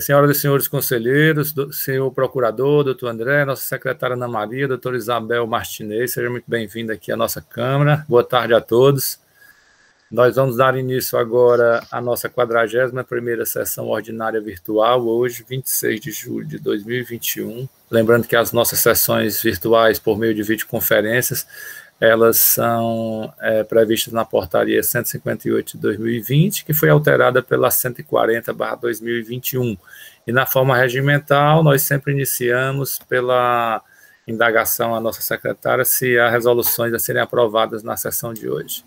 Senhoras e senhores conselheiros, senhor procurador, doutor André, nossa secretária Ana Maria, doutora Isabel Martinez, seja muito bem-vinda aqui à nossa Câmara. Boa tarde a todos. Nós vamos dar início agora à nossa 41ª sessão ordinária virtual, hoje, 26 de julho de 2021. Lembrando que as nossas sessões virtuais, por meio de videoconferências, elas são previstas na portaria 158 de 2020, que foi alterada pela 140/2021. E na forma regimental, nós sempre iniciamos pela indagação à nossa secretária se há resoluções a serem aprovadas na sessão de hoje.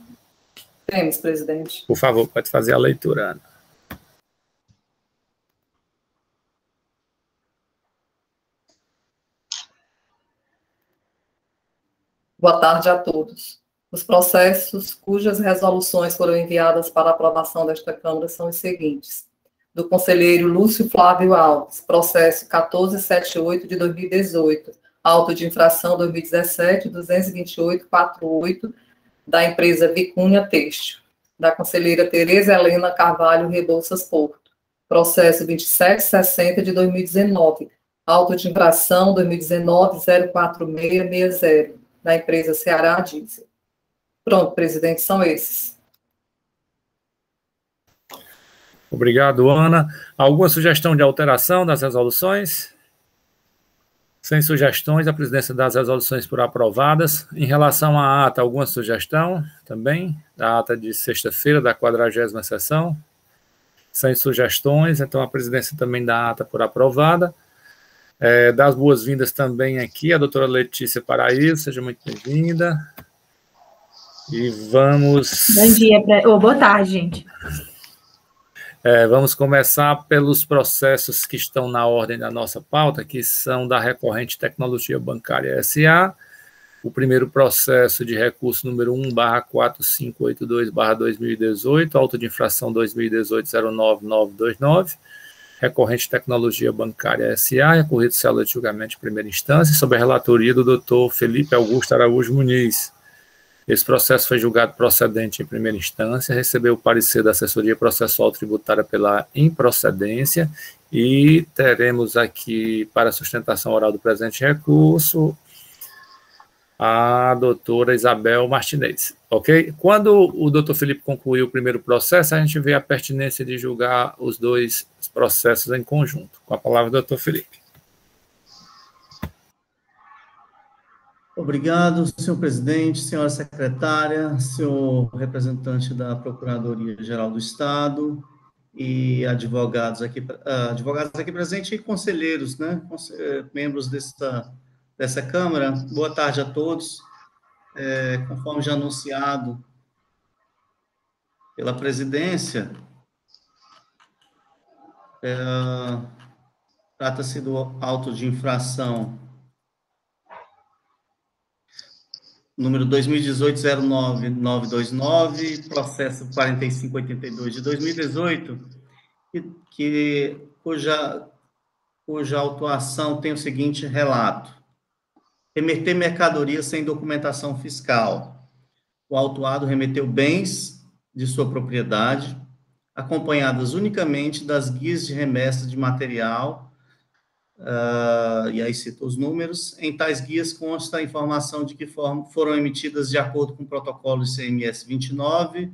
Temos, presidente. Por favor, pode fazer a leitura, Ana. Boa tarde a todos. Os processos cujas resoluções foram enviadas para aprovação desta Câmara são os seguintes. Do conselheiro Lúcio Flávio Alves, processo 1478 de 2018, auto de infração 2017-22848, da empresa Vicunha Têxtil. Da conselheira Tereza Helena Carvalho Rebouças Porto, processo 2760 de 2019, auto de infração 2019-04660, da empresa Ceará Diesel. Pronto, presidente, são esses. Obrigado, Ana. Alguma sugestão de alteração das resoluções? Sem sugestões, a presidência dá as resoluções por aprovadas. Em relação à ata, alguma sugestão também? Da ata de sexta-feira, da 40ª sessão? Sem sugestões, então a presidência também dá a ata por aprovada. Das boas-vindas também aqui a doutora Letícia Paraíso, seja muito bem-vinda. E vamos... Bom dia, boa tarde, gente. Vamos começar pelos processos que estão na ordem da nossa pauta, que são da Recorrente Tecnologia Bancária S.A., o primeiro processo de recurso número 1/4582/2018, auto de infração 2018-09929, Recorrente Tecnologia Bancária S.A., recorrido célula de julgamento de primeira instância, sob a relatoria do doutor Felipe Augusto Araújo Muniz. Esse processo foi julgado procedente em primeira instância, recebeu o parecer da assessoria processual tributária pela improcedência e teremos aqui, para a sustentação oral do presente recurso, a doutora Isabel Martinez, ok? Quando o doutor Felipe concluir o primeiro processo, a gente vê a pertinência de julgar os dois processos em conjunto. Com a palavra, doutor Felipe. Obrigado, senhor presidente, senhora secretária, senhor representante da Procuradoria-Geral do Estado e advogados aqui presentes e conselheiros, né, membros dessa Câmara. Boa tarde a todos. Conforme já anunciado pela presidência, trata-se do auto de infração número 2018-09929, processo 4582 de 2018, cuja autuação tem o seguinte relato: remeter mercadoria sem documentação fiscal. O autuado remeteu bens de sua propriedade, acompanhadas unicamente das guias de remessa de material, e aí cita os números. Em tais guias consta a informação de que foram emitidas de acordo com o protocolo ICMS 29,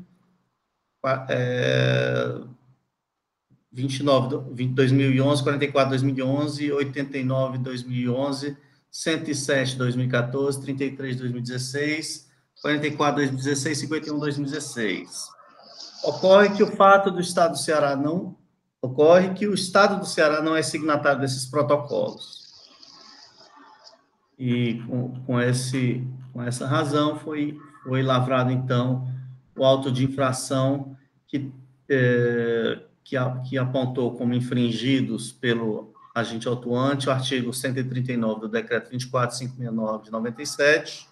2011, 44 2011, 89 2011, 107 2014, 33 2016, 44 2016, 51 2016. Ocorre que o Estado do Ceará não é signatário desses protocolos. E com essa razão foi lavrado, então, o auto de infração que apontou como infringidos pelo agente autuante o artigo 139 do Decreto 24.569 de 97,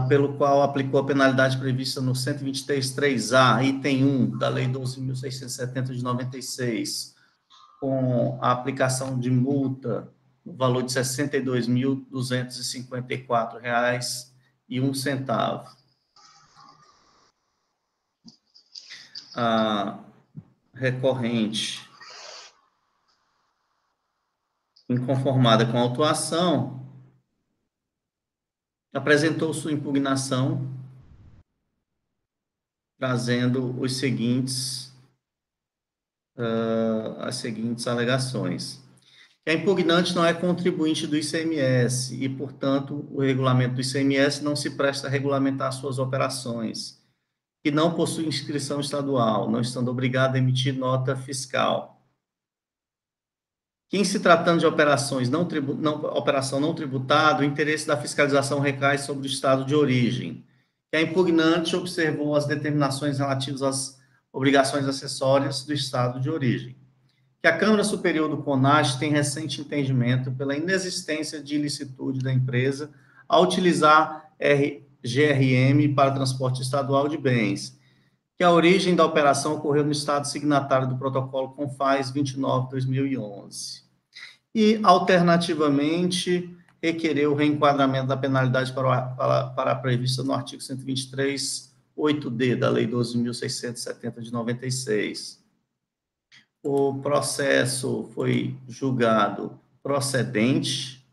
pelo qual aplicou a penalidade prevista no 123.3A, item 1, da Lei 12.670 de 96, com a aplicação de multa no valor de R$ 62.254,01. recorrente inconformada com a autuação apresentou sua impugnação, trazendo as seguintes alegações. Que a impugnante não é contribuinte do ICMS e, portanto, o regulamento do ICMS não se presta a regulamentar suas operações, que não possui inscrição estadual, não estando obrigado a emitir nota fiscal. Que, em se tratando de operação não tributada, o interesse da fiscalização recai sobre o estado de origem. Que a impugnante observou as determinações relativas às obrigações acessórias do estado de origem. Que a Câmara Superior do CONAS tem recente entendimento pela inexistência de ilicitude da empresa ao utilizar GRM para transporte estadual de bens. Que a origem da operação ocorreu no estado signatário do protocolo CONFAS 29/2011. E, alternativamente, requereu o reenquadramento da penalidade para a prevista no artigo 123.8d da Lei 12.670 de 96. O processo foi julgado procedente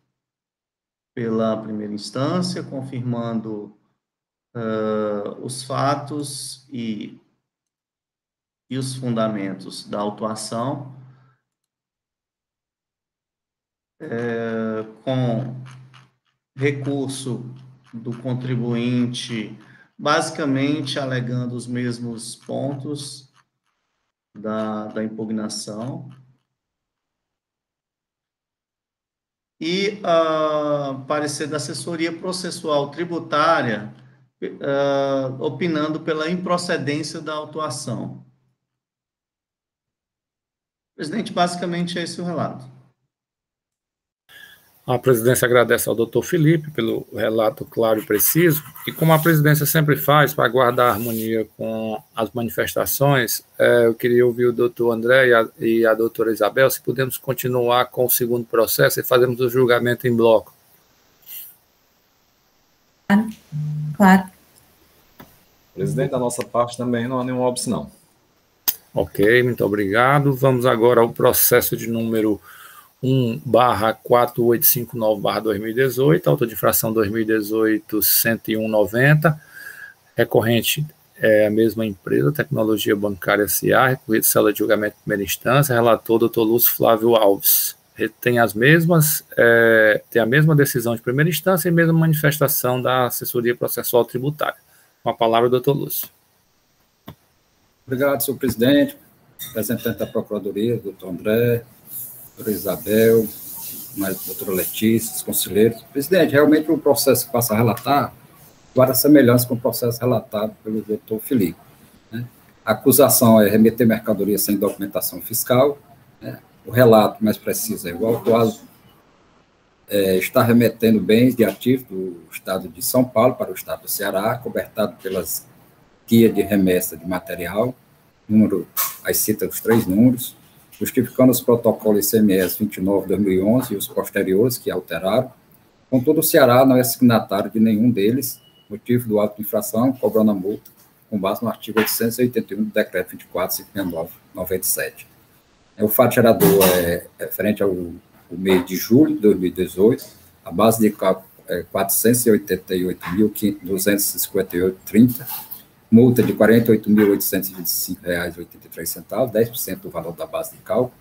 pela primeira instância, confirmando os fatos e os fundamentos da autuação, com recurso do contribuinte, basicamente alegando os mesmos pontos da impugnação, e parecer da assessoria processual tributária, opinando pela improcedência da autuação. Presidente, basicamente é esse o relato. A presidência agradece ao doutor Felipe pelo relato claro e preciso, e como a presidência sempre faz, para guardar a harmonia com as manifestações, eu queria ouvir o doutor André e a doutora Isabel, se podemos continuar com o segundo processo e fazermos o julgamento em bloco. Claro. Presidente, da nossa parte também não há nenhuma opção. Ok, muito obrigado. Vamos agora ao processo de número 1/4859/2018, auto de infração 2018-10190, recorrente é a mesma empresa, Tecnologia Bancária S.A., recorrido cela de julgamento de primeira instância, relator doutor Lúcio Flávio Alves. Ele tem a mesma decisão de primeira instância e mesma manifestação da assessoria processual tributária. Com a palavra, doutor Lúcio. Obrigado, senhor presidente, representante da Procuradoria, doutor André, doutora Isabel, doutora Letícia, os conselheiros. Presidente, realmente o processo que passa a relatar guarda semelhança com o processo relatado pelo doutor Felipe. Né? A acusação é remeter mercadoria sem documentação fiscal, né? O relato mais preciso é o autuado está remetendo bens de ativos do estado de São Paulo para o estado do Ceará, cobertado pelas guias de remessa de material, aí cita os 3 números, justificando os protocolos ICMS 29/2011 e os posteriores que alteraram. Contudo, o Ceará não é signatário de nenhum deles, motivo do auto de infração, cobrando a multa com base no artigo 881 do decreto 24.509/97. O fato gerador é referente ao mês de julho de 2018, a base de cálculo é 488.258,30, multa de R$ 48.825,83, 10% do valor da base de cálculo.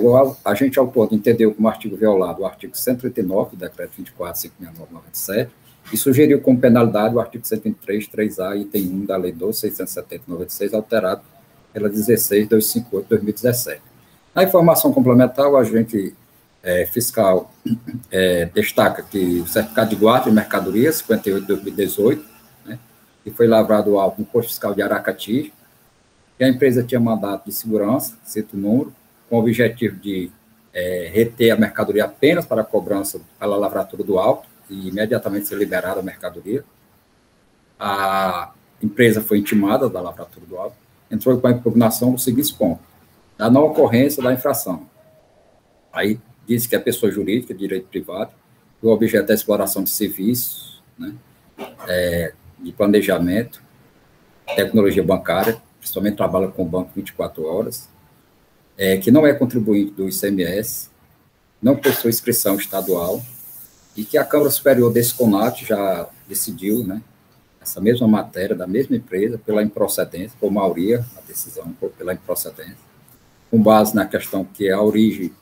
O agente autor entendeu como artigo violado o artigo 139 do decreto 24.509/97 e sugeriu como penalidade o artigo 123.3a, item 1 da lei 12.670/96, alterado pela 16.258/2017. Na informação complementar, o agente fiscal destaca que o certificado de guarda de mercadoria 58/2018, né, que foi lavrado o auto no posto fiscal de Aracati, que a empresa tinha mandato de segurança, cito o número, com o objetivo de reter a mercadoria apenas para a cobrança pela lavratura do auto e imediatamente ser liberada a mercadoria. A empresa foi intimada da lavratura do auto, entrou com a impugnação no seguinte ponto: da não ocorrência da infração. Aí diz que é pessoa jurídica, direito privado, o objeto da exploração de serviços, né, de planejamento, tecnologia bancária, principalmente trabalha com o banco 24 horas, que não é contribuinte do ICMS, não possui inscrição estadual, e que a Câmara Superior desse CONAT já decidiu, né, essa mesma matéria da mesma empresa pela improcedência, por maioria, a decisão pela improcedência, com base na questão que a origem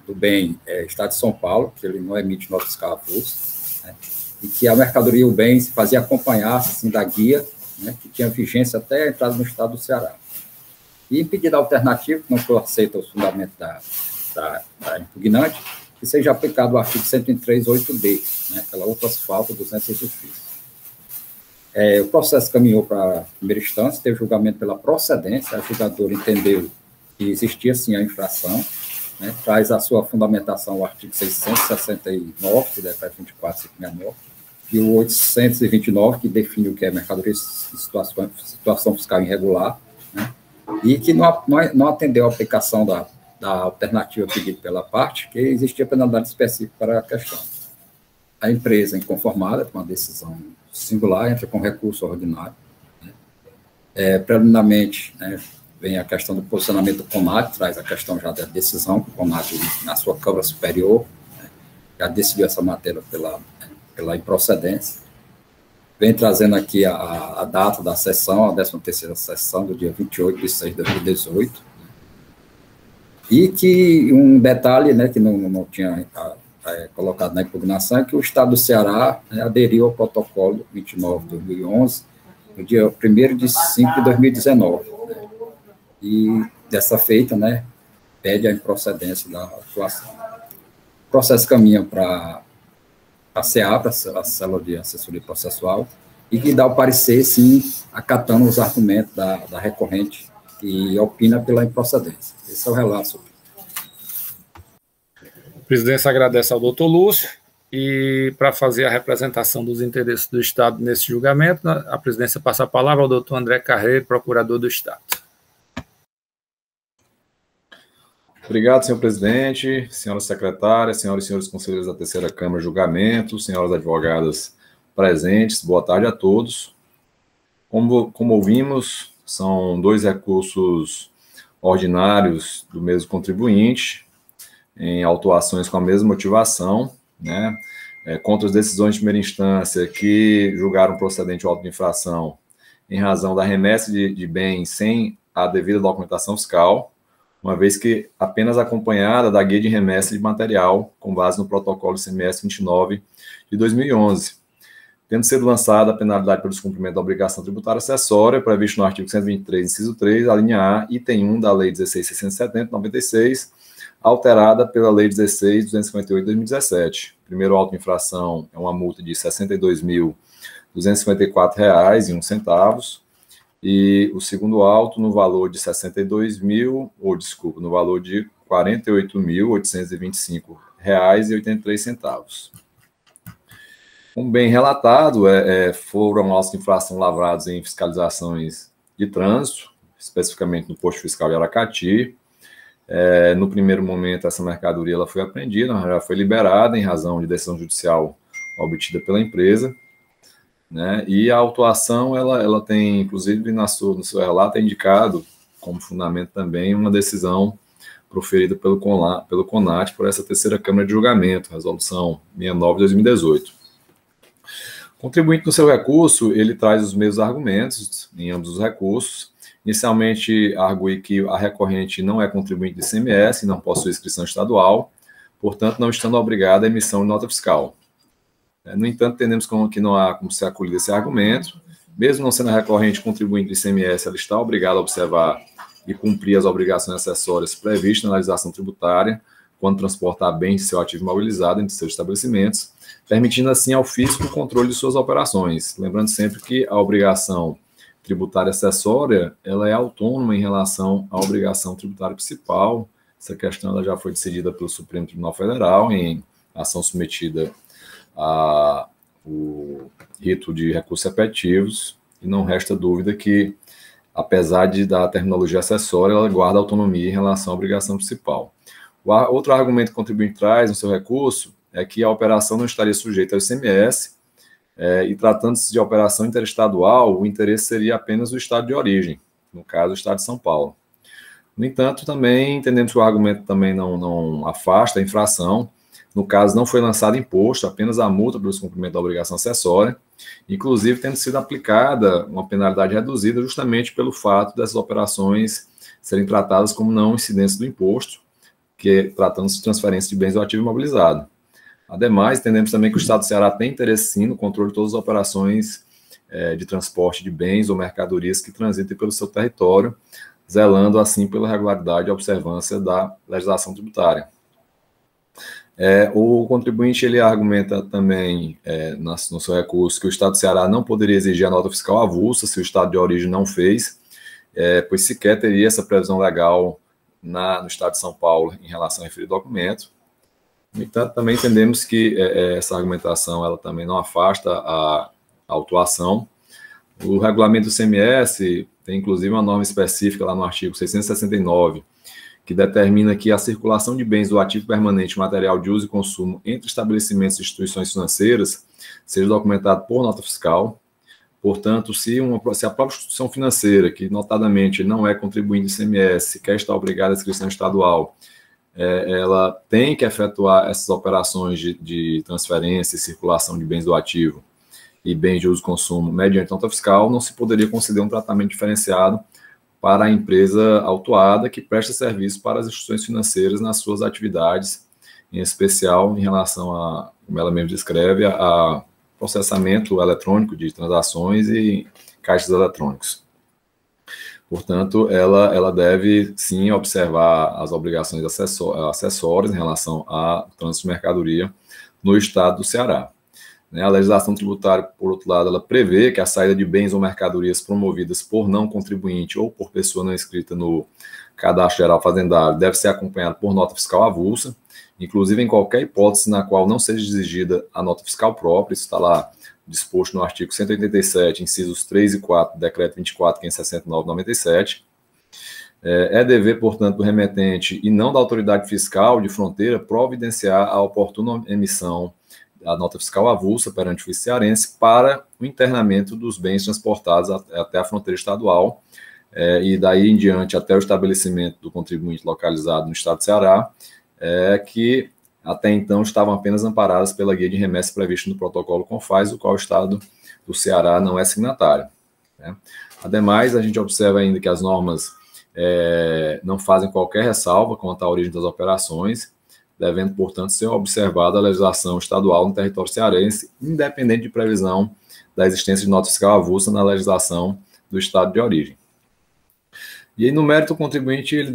do bem é Estado de São Paulo, que ele não emite nota fiscal avulsa, né, e que a mercadoria e o bem se fazia acompanhar assim, da guia, né, que tinha vigência até a entrada no Estado do Ceará. E em pedido alternativo, que não foi aceito os fundamentos da impugnante, que seja aplicado o artigo 103.8d, né, aquela outra falta dos entes ofícios. O processo caminhou para a primeira instância, teve julgamento pela procedência, a julgadora entendeu que existia, sim, a infração, né, traz a sua fundamentação o artigo 669, do decreto 24.569, e o 829, que define o que é mercadoria de situação fiscal irregular, né, e que não atendeu a aplicação da alternativa pedida pela parte, que existia penalidade específica para a questão. A empresa, inconformada com a decisão singular, entra com recurso ordinário. Né? Preliminarmente, né, vem a questão do posicionamento do CONAT, traz a questão já da decisão, que o CONAT, na sua Câmara Superior, né, já decidiu essa matéria pela improcedência. Vem trazendo aqui a data da sessão, a 13ª sessão, do dia 28/6 de 2018, e que um detalhe, né, que não tinha colocado na impugnação, é que o Estado do Ceará, né, aderiu ao protocolo 29/2011, no dia 1º/5/2019, né, e dessa feita, né, pede a improcedência da atuação. O processo caminha para a CEA, a Célula de Assessoria Processual, e que dá o parecer, sim, acatando os argumentos da recorrente, e opina pela improcedência. Esse é o relato. A presidência agradece ao doutor Lúcio, e para fazer a representação dos interesses do Estado nesse julgamento, a presidência passa a palavra ao doutor André Carreiro, procurador do Estado. Obrigado, senhor presidente, senhora secretária, senhoras e senhores conselheiros da terceira Câmara de Julgamento, senhoras advogadas presentes, boa tarde a todos. Como ouvimos, são 2 recursos ordinários do mesmo contribuinte, em autuações com a mesma motivação, né, contra as decisões de primeira instância que julgaram procedente o auto de infração em razão da remessa de bens sem a devida documentação fiscal, uma vez que apenas acompanhada da guia de remessa de material, com base no protocolo ICMS 29 de 2011. Tendo sido lançada a penalidade pelo descumprimento da obrigação tributária acessória, previsto no artigo 123, inciso 3, a linha A, item 1 da Lei 16.670, 96, alterada pela Lei 16.258, 2017. O primeiro auto de infração é uma multa de R$ 62.254,01, e o segundo auto no valor de R$ 48.825,83. Como bem relatado, foram autos de infração lavrados em fiscalizações de trânsito, especificamente no posto fiscal de Aracati. No primeiro momento, essa mercadoria ela foi apreendida, já foi liberada em razão de decisão judicial obtida pela empresa, né? E a autuação, ela tem, inclusive, no seu relato, é indicado como fundamento também uma decisão proferida pelo CONAT por essa terceira Câmara de Julgamento, resolução 69 de 2018. O contribuinte no seu recurso, ele traz os mesmos argumentos em ambos os recursos. Inicialmente, argue que a recorrente não é contribuinte de ICMS, não possui inscrição estadual, portanto, não estando obrigada à emissão de nota fiscal. No entanto, entendemos que não há como ser acolhido esse argumento. Mesmo não sendo a recorrente contribuinte do ICMS, ela está obrigada a observar e cumprir as obrigações acessórias previstas na legislação tributária, quando transportar bens de seu ativo imobilizado entre seus estabelecimentos, permitindo assim ao fisco o controle de suas operações. Lembrando sempre que a obrigação tributária acessória, ela é autônoma em relação à obrigação tributária principal. Essa questão ela já foi decidida pelo Supremo Tribunal Federal em ação submetida o rito de recursos repetitivos, e não resta dúvida que, apesar da terminologia acessória, ela guarda autonomia em relação à obrigação principal. Outro argumento que o contribuinte traz no seu recurso é que a operação não estaria sujeita ao ICMS, e tratando-se de operação interestadual, o interesse seria apenas o estado de origem, no caso, o Estado de São Paulo. No entanto, também entendemos que o argumento também não afasta a infração. No caso, não foi lançado imposto, apenas a multa pelo descumprimento da obrigação acessória, inclusive tendo sido aplicada uma penalidade reduzida justamente pelo fato dessas operações serem tratadas como não incidência do imposto, que tratando-se de transferência de bens do ativo imobilizado. Ademais, entendemos também que o Estado do Ceará tem interesse sim no controle de todas as operações de transporte de bens ou mercadorias que transitem pelo seu território, zelando assim pela regularidade e observância da legislação tributária. O contribuinte ele argumenta também no seu recurso que o Estado do Ceará não poderia exigir a nota fiscal avulsa se o Estado de origem não fez, pois sequer teria essa previsão legal no Estado de São Paulo em relação ao referido documento. No entanto, também entendemos que essa argumentação ela também não afasta a autuação. O regulamento do CMS tem, inclusive, uma norma específica lá no artigo 669, que determina que a circulação de bens do ativo permanente material de uso e consumo entre estabelecimentos e instituições financeiras seja documentado por nota fiscal. Portanto, se a própria instituição financeira, que notadamente não é contribuinte do ICMS, quer estar obrigada à inscrição estadual, ela tem que efetuar essas operações de transferência e circulação de bens do ativo e bens de uso e consumo mediante nota fiscal, não se poderia conceder um tratamento diferenciado para a empresa autuada que presta serviço para as instituições financeiras nas suas atividades, em especial em relação a, como ela mesmo descreve, a processamento eletrônico de transações e caixas eletrônicos. Portanto, ela deve, sim, observar as obrigações acessórias em relação ao trânsito de mercadoria no Estado do Ceará. A legislação tributária, por outro lado, ela prevê que a saída de bens ou mercadorias promovidas por não contribuinte ou por pessoa não inscrita no Cadastro Geral Fazendário deve ser acompanhada por nota fiscal avulsa, inclusive em qualquer hipótese na qual não seja exigida a nota fiscal própria. Isso está lá disposto no artigo 187, incisos 3 e 4 do Decreto 24.569/97. É dever, portanto, do remetente e não da autoridade fiscal de fronteira providenciar a oportuna emissão da nota fiscal avulsa perante o juiz cearense para o internamento dos bens transportados até a fronteira estadual e daí em diante até o estabelecimento do contribuinte localizado no Estado do Ceará, que até então estavam apenas amparadas pela guia de remessa prevista no protocolo CONFAS, o qual o Estado do Ceará não é signatário. Ademais, a gente observa ainda que as normas não fazem qualquer ressalva quanto à origem das operações, devendo, portanto, ser observada a legislação estadual no território cearense, independente de previsão da existência de nota fiscal avulsa na legislação do Estado de origem. E aí, no mérito, o contribuinte ele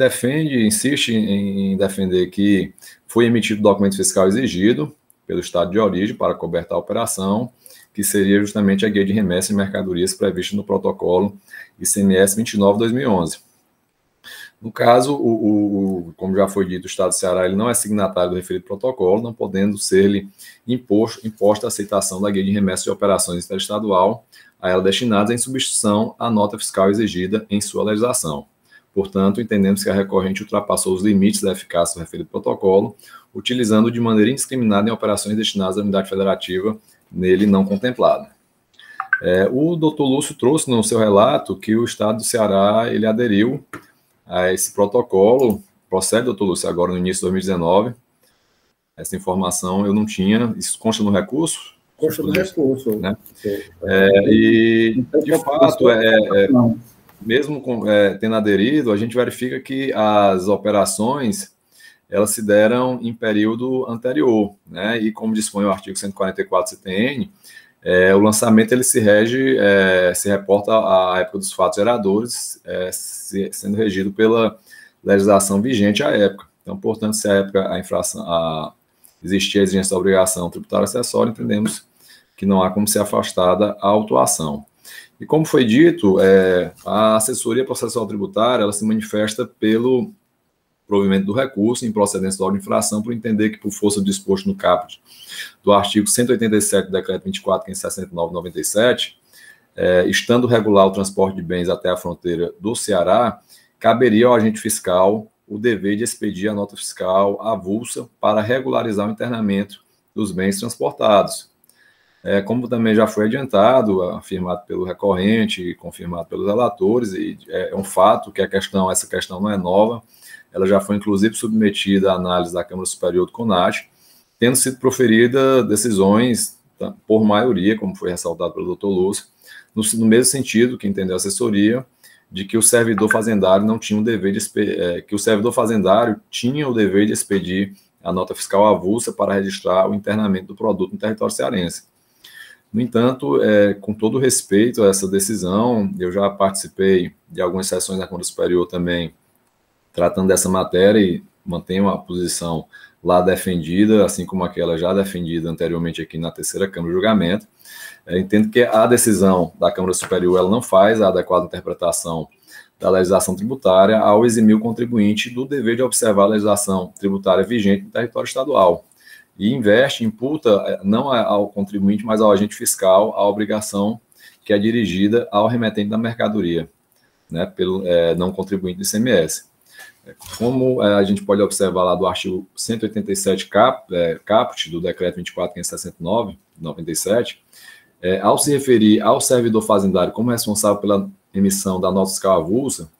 insiste em defender que foi emitido o documento fiscal exigido pelo Estado de origem para cobertar a operação, que seria justamente a guia de remessa de mercadorias prevista no protocolo ICMS 29/2011. No caso, como já foi dito, o Estado do Ceará ele não é signatário do referido protocolo, não podendo ser-lhe imposta a aceitação da guia de remessa de operações interestadual a ela destinadas em substituição à nota fiscal exigida em sua legislação. Portanto, entendemos que a recorrente ultrapassou os limites da eficácia do referido protocolo, utilizando de maneira indiscriminada em operações destinadas à unidade federativa nele não contemplada. O doutor Lúcio trouxe no seu relato que o Estado do Ceará ele aderiu a esse protocolo. Procede, doutor Lúcio, agora no início de 2019. Essa informação eu não tinha. Isso consta no recurso? Consta no recurso. Né? E, de fato, mesmo tendo aderido, a gente verifica que as operações elas se deram em período anterior, né? E como dispõe o artigo 144 CTN, o lançamento ele se reporta à época dos fatos geradores, sendo regido pela legislação vigente à época. Então, portanto, se à época existia a exigência da obrigação tributária acessória, entendemos que não há como ser afastada a autuação. E como foi dito, a assessoria processual tributária ela se manifesta pelo provimento do recurso em procedência da ordem de infração, por entender que, por força do disposto no caput do artigo 187 do Decreto 24.569/97, estando regular o transporte de bens até a fronteira do Ceará, caberia ao agente fiscal o dever de expedir a nota fiscal avulsa para regularizar o internamento dos bens transportados. Como também já foi adiantado, afirmado pelo recorrente, confirmado pelos relatores, e é um fato que essa questão não é nova, ela já foi inclusive submetida à análise da Câmara Superior do CONAT, tendo sido proferida decisões por maioria, como foi ressaltado pelo Dr. Lúcio, no mesmo sentido que entendeu a assessoria, de que o servidor fazendário não tinha o dever de que o servidor fazendário tinha o dever de expedir a nota fiscal avulsa para registrar o internamento do produto no território cearense. No entanto, com todo respeito a essa decisão, eu já participei de algumas sessões da Câmara Superior também, tratando dessa matéria, e mantenho a posição lá defendida, assim como aquela já defendida anteriormente aqui na terceira Câmara de Julgamento. Entendo que a decisão da Câmara Superior ela não faz a adequada interpretação da legislação tributária ao eximir o contribuinte do dever de observar a legislação tributária vigente no território estadual, e imputa não ao contribuinte, mas ao agente fiscal a obrigação que é dirigida ao remetente da mercadoria, né, pelo não contribuinte do ICMS. Como a gente pode observar lá do artigo 187 caput do decreto 24.569, 97, ao se referir ao servidor fazendário como responsável pela emissão da nota fiscal avulsa,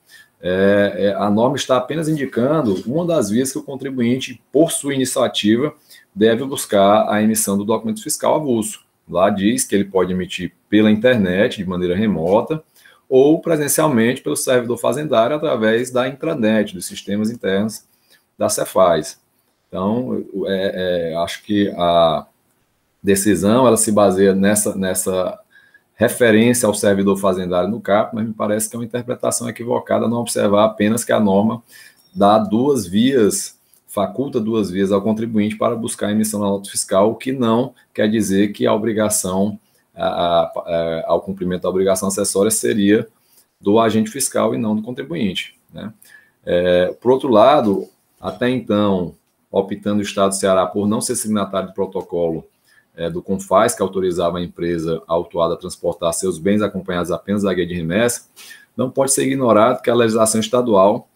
a norma está apenas indicando uma das vias que o contribuinte, por sua iniciativa, deve buscar a emissão do documento fiscal avulso. Lá diz que ele pode emitir pela internet, de maneira remota, ou presencialmente pelo servidor fazendário através da intranet, dos sistemas internos da Cefaz. Então, acho que a decisão ela se baseia nessa referência ao servidor fazendário no CAP, mas me parece que é uma interpretação equivocada não observar apenas que a norma dá faculta duas vias ao contribuinte para buscar a emissão da nota fiscal, o que não quer dizer que a obrigação ao cumprimento da obrigação acessória seria do agente fiscal e não do contribuinte, né? Por outro lado, até então, optando o Estado do Ceará por não ser signatário do protocolo do CONFAS, que autorizava a empresa autuada a transportar seus bens acompanhados apenas da guia de remessa, não pode ser ignorado que a legislação estadual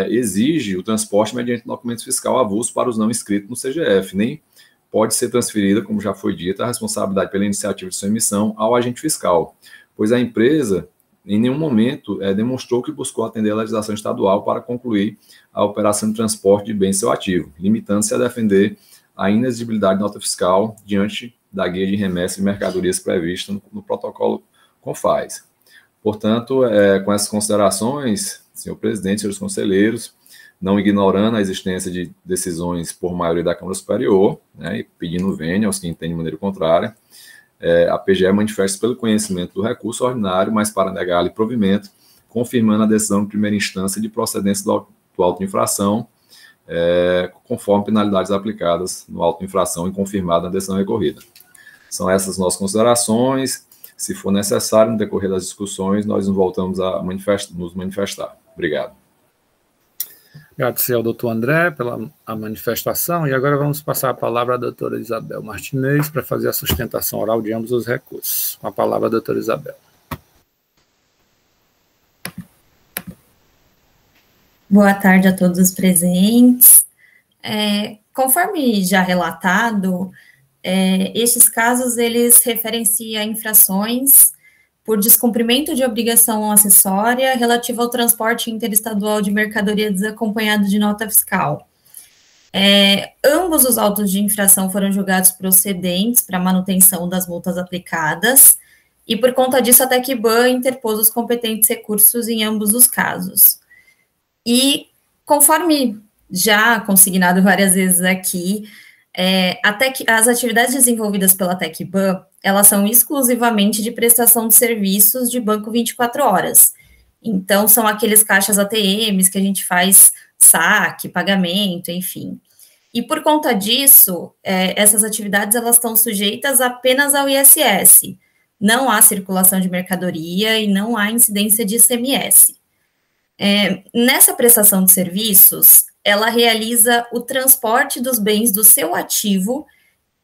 exige o transporte mediante documento fiscal avulso para os não inscritos no CGF, nem pode ser transferida, como já foi dito, a responsabilidade pela iniciativa de sua emissão ao agente fiscal, pois a empresa, em nenhum momento, demonstrou que buscou atender a legislação estadual para concluir a operação de transporte de bem seu ativo, limitando-se a defender a inexigibilidade de nota fiscal diante da guia de remessa de mercadorias prevista no protocolo CONFAS. Portanto, com essas considerações, senhor presidente, senhores conselheiros, não ignorando a existência de decisões por maioria da Câmara Superior, né, e pedindo vênia aos que entendem de maneira contrária, a PGE manifesta pelo conhecimento do recurso ordinário, mas para negar-lhe provimento, confirmando a decisão de primeira instância de procedência do auto de infração, conforme penalidades aplicadas no auto de infração e confirmada na decisão recorrida. São essas nossas considerações. Se for necessário, no decorrer das discussões, nós nos voltamos a nos manifestar. Obrigado. Agradecer ao doutor André pela manifestação, e agora vamos passar a palavra à doutora Isabel Martinez para fazer a sustentação oral de ambos os recursos. Com a palavra, a doutora Isabel. Boa tarde a todos os presentes. Conforme já relatado, estes casos, eles referenciam infrações por descumprimento de obrigação acessória relativa ao transporte interestadual de mercadoria desacompanhado de nota fiscal. Ambos os autos de infração foram julgados procedentes para manutenção das multas aplicadas, e por conta disso a Tecban interpôs os competentes recursos em ambos os casos. E, conforme já consignado várias vezes aqui, as atividades desenvolvidas pela Tecban, elas são exclusivamente de prestação de serviços de banco 24 horas. Então, são aqueles caixas ATMs que a gente faz saque, pagamento, enfim. E por conta disso, essas atividades elas estão sujeitas apenas ao ISS. Não há circulação de mercadoria e não há incidência de ICMS. Nessa prestação de serviços, ela realiza o transporte dos bens do seu ativo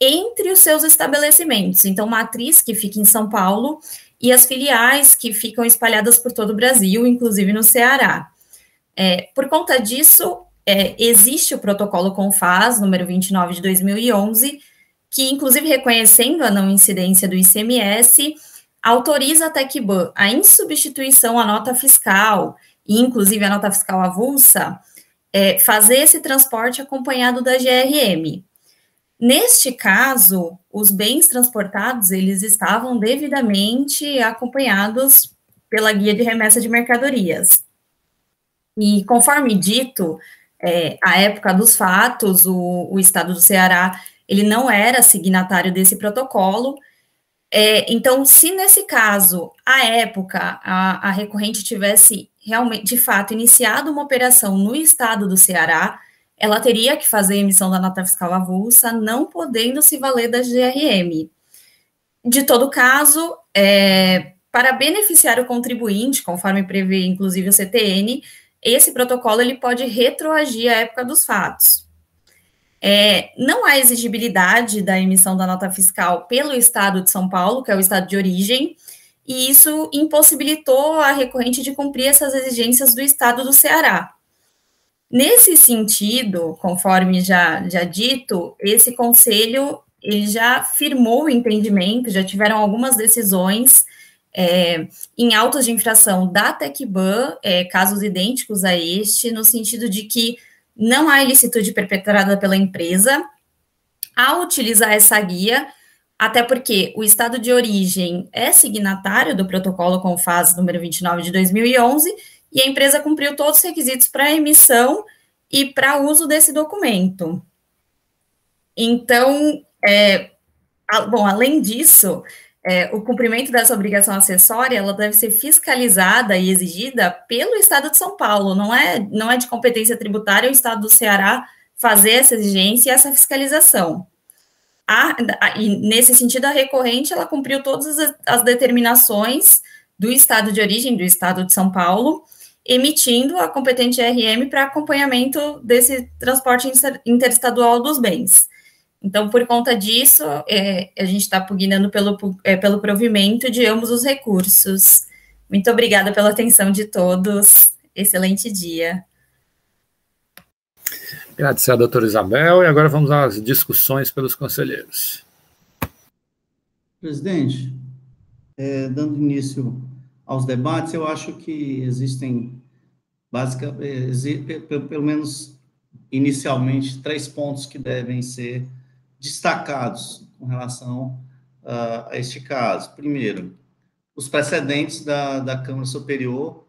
entre os seus estabelecimentos. Então, matriz, que fica em São Paulo, e as filiais, que ficam espalhadas por todo o Brasil, inclusive no Ceará. Por conta disso, existe o protocolo CONFAS, número 29 de 2011, que, inclusive, reconhecendo a não incidência do ICMS, autoriza a Tecban a, em substituição à nota fiscal, e inclusive a nota fiscal avulsa, fazer esse transporte acompanhado da GRM. Neste caso, os bens transportados, eles estavam devidamente acompanhados pela guia de remessa de mercadorias. E, conforme dito, à época dos fatos, o Estado do Ceará, ele não era signatário desse protocolo. Então, se nesse caso, à época, a recorrente tivesse realmente, de fato, iniciado uma operação no Estado do Ceará, ela teria que fazer a emissão da nota fiscal avulsa, não podendo se valer da GRM. De todo caso, para beneficiar o contribuinte, conforme prevê, inclusive, o CTN, esse protocolo ele pode retroagir à época dos fatos. Não há exigibilidade da emissão da nota fiscal pelo Estado de São Paulo, que é o estado de origem, e isso impossibilitou a recorrente de cumprir essas exigências do Estado do Ceará. Nesse sentido, conforme já dito, esse conselho ele já firmou o entendimento, já tiveram algumas decisões em autos de infração da Tecban, casos idênticos a este, no sentido de que não há ilicitude perpetrada pela empresa ao utilizar essa guia, até porque o estado de origem é signatário do protocolo CONFAS número 29 de 2011, e a empresa cumpriu todos os requisitos para emissão e para uso desse documento. Então, além disso, o cumprimento dessa obrigação acessória, ela deve ser fiscalizada e exigida pelo Estado de São Paulo, não é de competência tributária o Estado do Ceará fazer essa exigência e essa fiscalização. E nesse sentido, a recorrente, ela cumpriu todas as determinações do Estado de origem, do Estado de São Paulo, emitindo a competente GRM para acompanhamento desse transporte interestadual dos bens. Então, por conta disso, a gente está pugnando pelo provimento de ambos os recursos. Muito obrigada pela atenção de todos. Excelente dia. Agradecer à doutora Isabel, e agora vamos às discussões pelos conselheiros. Presidente, dando início aos debates, eu acho que existem, pelo menos inicialmente, 3 pontos que devem ser destacados com relação a este caso. Primeiro, os precedentes da Câmara Superior,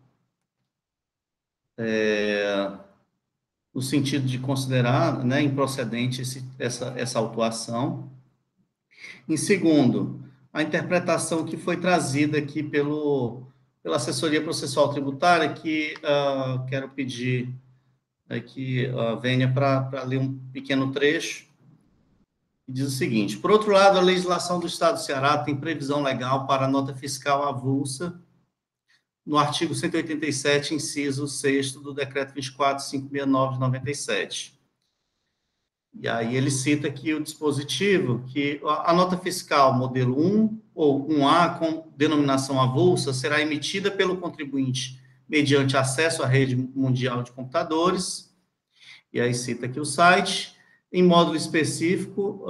no sentido de considerar improcedente essa autuação. Em segundo, a interpretação que foi trazida aqui pela assessoria processual tributária, que quero pedir que venha para ler um pequeno trecho, que diz o seguinte: por outro lado, a legislação do Estado do Ceará tem previsão legal para a nota fiscal avulsa no artigo 187, inciso 6º do Decreto 24.569 de 97. E aí ele cita aqui o dispositivo que a nota fiscal modelo 1 ou 1A com denominação avulsa será emitida pelo contribuinte mediante acesso à rede mundial de computadores, e aí cita aqui o site, em módulo específico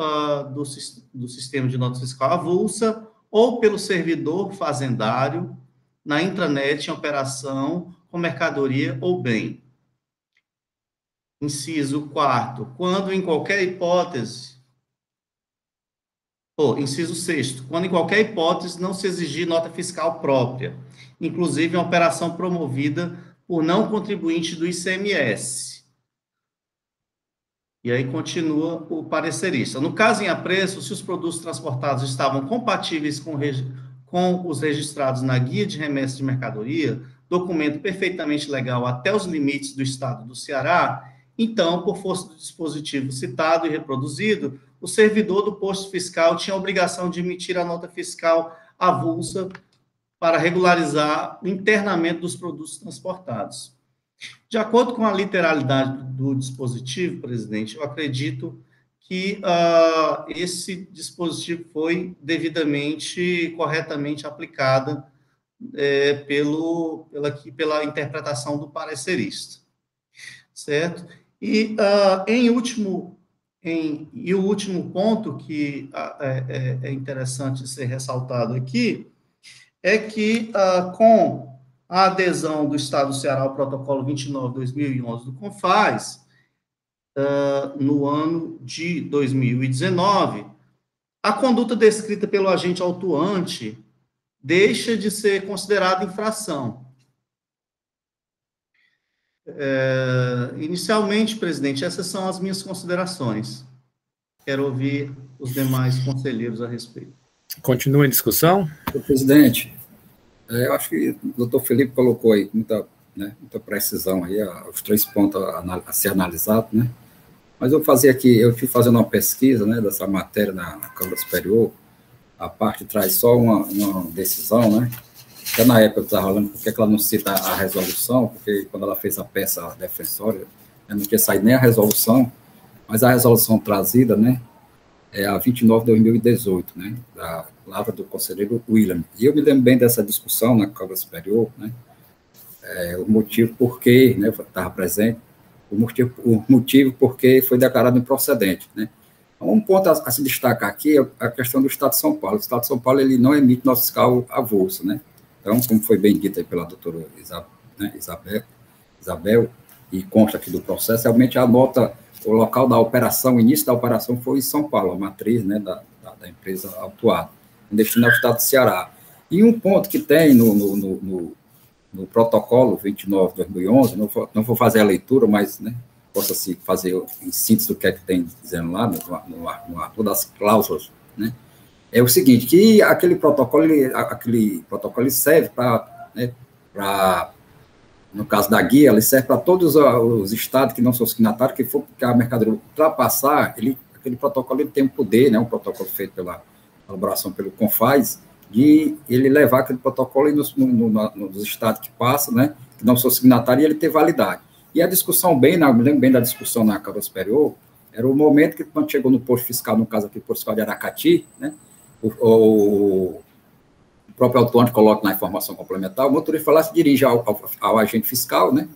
do sistema de nota fiscal avulsa, ou pelo servidor fazendário, na intranet em operação com mercadoria ou bem. Inciso 4º, quando em qualquer hipótese, inciso 6º, quando em qualquer hipótese não se exigir nota fiscal própria, inclusive em operação promovida por não contribuinte do ICMS. E aí continua o parecerista. No caso em apreço, se os produtos transportados estavam compatíveis com os registrados na guia de remessa de mercadoria, documento perfeitamente legal até os limites do Estado do Ceará, então, por força do dispositivo citado e reproduzido, o servidor do posto fiscal tinha a obrigação de emitir a nota fiscal avulsa para regularizar o internamento dos produtos transportados. De acordo com a literalidade do dispositivo, presidente, eu acredito que esse dispositivo foi devidamente, corretamente aplicado pela interpretação do parecerista, certo? E, em último E o último ponto que é interessante ser ressaltado aqui é que, com a adesão do Estado do Ceará ao Protocolo 29/2011 do CONFAS, no ano de 2019, a conduta descrita pelo agente autuante deixa de ser considerada infração. Inicialmente, presidente, essas são as minhas considerações. Quero ouvir os demais conselheiros a respeito. Continua em discussão? Presidente, eu acho que o doutor Felipe colocou aí muita precisão aí, os 3 pontos a ser analisados, né? Mas eu fui fazendo uma pesquisa, né, dessa matéria na Câmara Superior, a parte traz só uma decisão, né? Até na época eu estava falando por que ela não cita a resolução, porque quando ela fez a peça defensória, não tinha saído nem a resolução, mas a resolução trazida, né, é a 29/2018, né, da palavra do conselheiro William. E eu me lembro bem dessa discussão na Câmara Superior, né, o motivo por que, né, estava presente, o motivo por que foi declarado improcedente, né. Um ponto a se destacar aqui é a questão do Estado de São Paulo. O Estado de São Paulo, ele não emite nota fiscal avulsa, né. Então, como foi bem dito aí pela doutora Isabel, e consta aqui do processo, realmente a nota, o local da operação, o início da operação foi em São Paulo, a matriz, né, da empresa autuada, destinada ao Estado do Ceará. E um ponto que tem no protocolo 29/2011, não vou fazer a leitura, mas, né, possa-se fazer em síntese do que é que tem dizendo lá, no ato das cláusulas, né, é o seguinte, que aquele protocolo ele serve para, né, no caso da guia, ele serve para todos os estados que não são signatários, que a mercadoria ultrapassar, aquele protocolo ele tem um poder, né, um protocolo feito pela elaboração pelo CONFAS, de ele levar aquele protocolo nos estados que passam, né, que não são signatários, e ele ter validade. E a discussão me lembro bem da discussão na Câmara Superior, era o momento que, quando chegou no posto fiscal, no caso aqui, o posto fiscal de Aracati, né, o próprio autuante coloca na informação complementar, o motorista lá se dirige ao agente fiscal, né,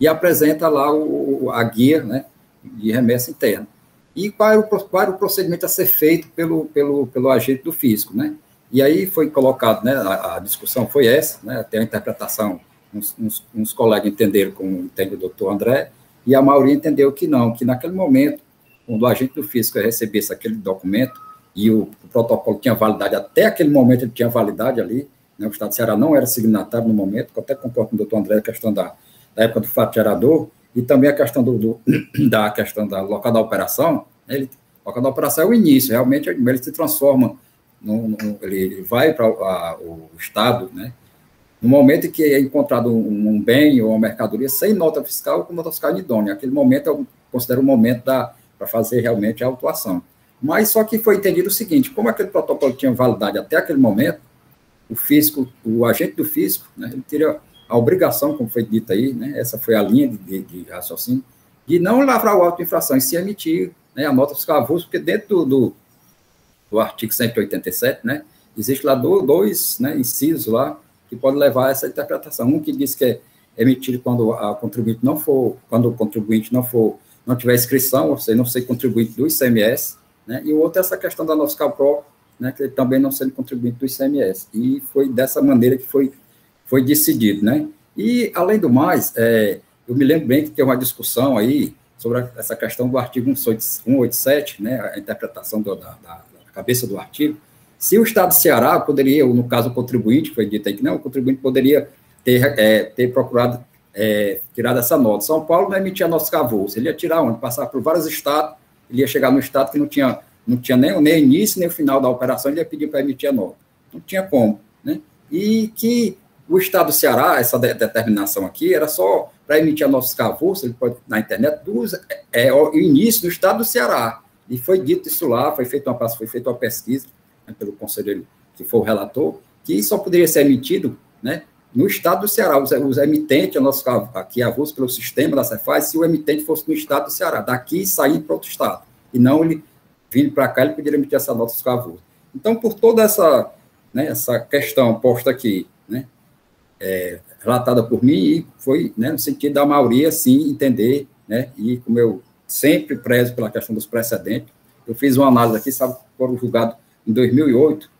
e apresenta lá a guia, né, de remessa interna. E qual era o procedimento a ser feito pelo agente do fisco, né? E aí foi colocado, né, a discussão foi essa, né, até a interpretação, uns colegas entenderam como entende o doutor André, e a maioria entendeu que não, que naquele momento, quando o agente do fisco recebesse aquele documento, e o protocolo tinha validade, até aquele momento ele tinha validade ali, né, o Estado do Ceará não era signatário no momento, eu até concordo com o doutor André, a questão da época do fato gerador, e também a questão da questão da local da operação, né, local da operação é o início, realmente ele se transforma, ele vai para o Estado, né, no momento em que é encontrado um bem ou uma mercadoria sem nota fiscal, com nota fiscal idônea, aquele momento eu considero o momento para fazer realmente a autuação. Mas só que foi entendido o seguinte, como aquele protocolo tinha validade até aquele momento, o agente do fisco, né, ele teria a obrigação, como foi dito aí, né, essa foi a linha de raciocínio, de não lavrar o auto de infração e se emitir, né, a nota fiscal avulsa, porque dentro do artigo 187, né, existe lá dois, né, incisos lá, que podem levar a essa interpretação. Um que diz que é emitido quando o contribuinte não tiver inscrição, ou seja, não ser contribuinte do ICMS, né, e o outro é essa questão da nota fiscal própria, né, que também não sendo contribuinte do ICMS. E foi dessa maneira que foi decidido, né? E, além do mais, eu me lembro bem que tem uma discussão aí sobre essa questão do artigo 187, né, a interpretação da cabeça do artigo, se o Estado do Ceará poderia, ou no caso o contribuinte, foi dito aí que não, o contribuinte poderia ter procurado tirar essa nota. São Paulo não emitia nota fiscal avulsa, ele ia tirar onde? Passar por vários estados, ele ia chegar no estado que não tinha nem o início, nem o final da operação, ele ia pedir para emitir a nota. Não tinha como, né? E que o Estado do Ceará, essa determinação aqui, era só para emitir a nota fiscal avulsa, ele pode, na internet, o início do Estado do Ceará. E foi dito isso lá, foi feita uma pesquisa, né, pelo conselheiro que foi o relator, que só poderia ser emitido, né, no Estado do Ceará. Os emitentes, a nota fiscal aqui avulsa pelo sistema da Cefaz, se o emitente fosse no Estado do Ceará, daqui sair para outro Estado. E não ele vindo para cá, ele poderia emitir essa nota fiscal avulsa. Então, por toda essa, né, essa questão posta aqui, né, relatada por mim, e foi, né, no sentido da maioria, sim, entender, né, e como eu sempre prezo pela questão dos precedentes. Eu fiz uma análise aqui, sabe, foram julgados em 2008,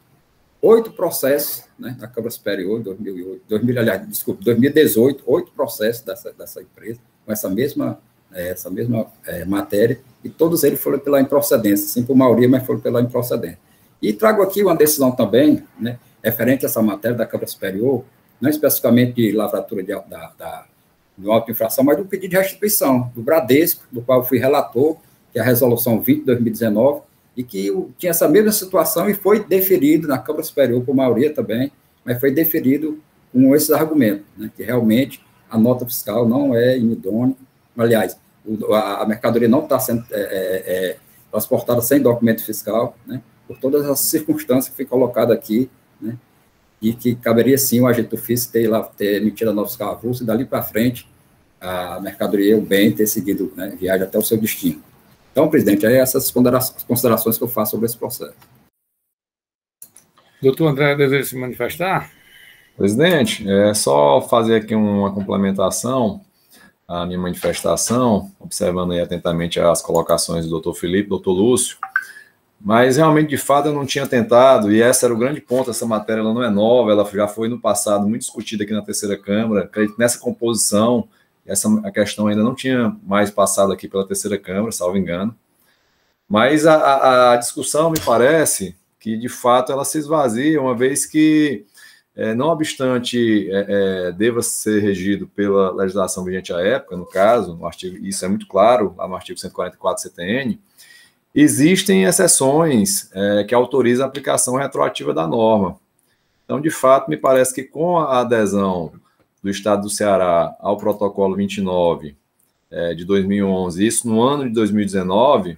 8 processos, né, na Câmara Superior, 2018, 8 processos dessa empresa, com essa mesma matéria, e todos eles foram pela improcedência, sim, por maioria, mas foram pela improcedência. E trago aqui uma decisão também, né, referente a essa matéria da Câmara Superior, não especificamente de lavratura de auto-infração, mas do pedido de restituição do Bradesco, do qual eu fui relator, que é a Resolução 20 de 2019, e que tinha essa mesma situação e foi deferido na Câmara Superior, por maioria também, mas foi deferido com esses argumentos, né, que realmente a nota fiscal não é inidônea. Aliás, a mercadoria não está sendo transportada sem documento fiscal, né, por todas as circunstâncias que foi colocado aqui, né, e que caberia sim o agente do fisco ter emitido a nota fiscal avulsa e dali para frente a mercadoria, o bem, ter seguido, né, viagem até o seu destino. Então, presidente, é essas considerações que eu faço sobre esse processo. Doutor André, deseja se manifestar? Presidente, é só fazer aqui uma complementação à minha manifestação, observando aí atentamente as colocações do doutor Felipe, doutor Lúcio, mas realmente, de fato, eu não tinha tentado, e esse era o grande ponto, essa matéria ela não é nova, ela já foi no passado muito discutida aqui na terceira Câmara, acredito nessa composição, a questão ainda não tinha mais passado aqui pela terceira Câmara, salvo engano, mas a discussão me parece que, de fato, ela se esvazia, uma vez que, não obstante deva ser regido pela legislação vigente à época, no caso, no artigo, isso é muito claro, lá no artigo 144 CTN, existem exceções que autorizam a aplicação retroativa da norma. Então, de fato, me parece que com a adesão do Estado do Ceará ao protocolo 29 de 2011, isso no ano de 2019,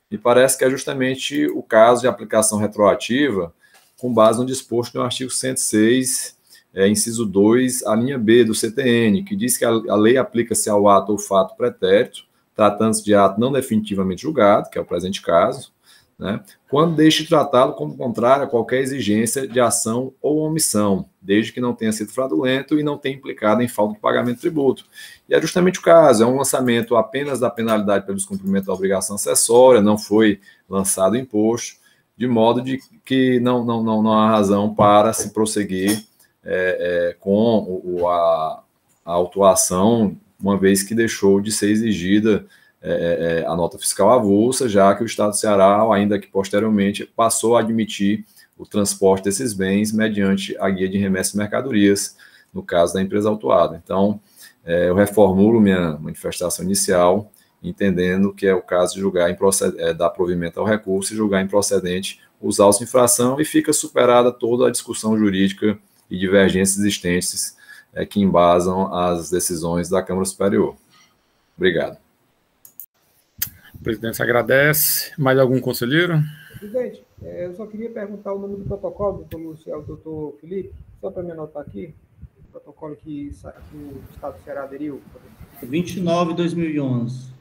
me parece que é justamente o caso de aplicação retroativa com base no disposto no artigo 106, inciso 2, a linha B do CTN, que diz que a lei aplica-se ao ato ou fato pretérito, tratando-se de ato não definitivamente julgado, que é o presente caso, né, quando deixe de tratá-lo como contrário a qualquer exigência de ação ou omissão, desde que não tenha sido fraudulento e não tenha implicado em falta de pagamento de tributo. E é justamente o caso, é um lançamento apenas da penalidade pelo descumprimento da obrigação acessória, não foi lançado imposto, de modo de que não há razão para se prosseguir com a autuação, uma vez que deixou de ser exigida a nota fiscal avulsa, já que o Estado do Ceará, ainda que posteriormente, passou a admitir o transporte desses bens mediante a guia de remessa de mercadorias, no caso da empresa autuada. Então, eu reformulo minha manifestação inicial, entendendo que é o caso de julgar dar provimento ao recurso e julgar improcedente os autos de infração, e fica superada toda a discussão jurídica e divergências existentes que embasam as decisões da Câmara Superior. Obrigado. O presidente agradece. Mais algum conselheiro? Presidente, eu só queria perguntar o nome do protocolo, doutor Lúcio, ao doutor Felipe, só para me anotar aqui, o protocolo que o Estado do Ceará aderiu. 29 de 2011.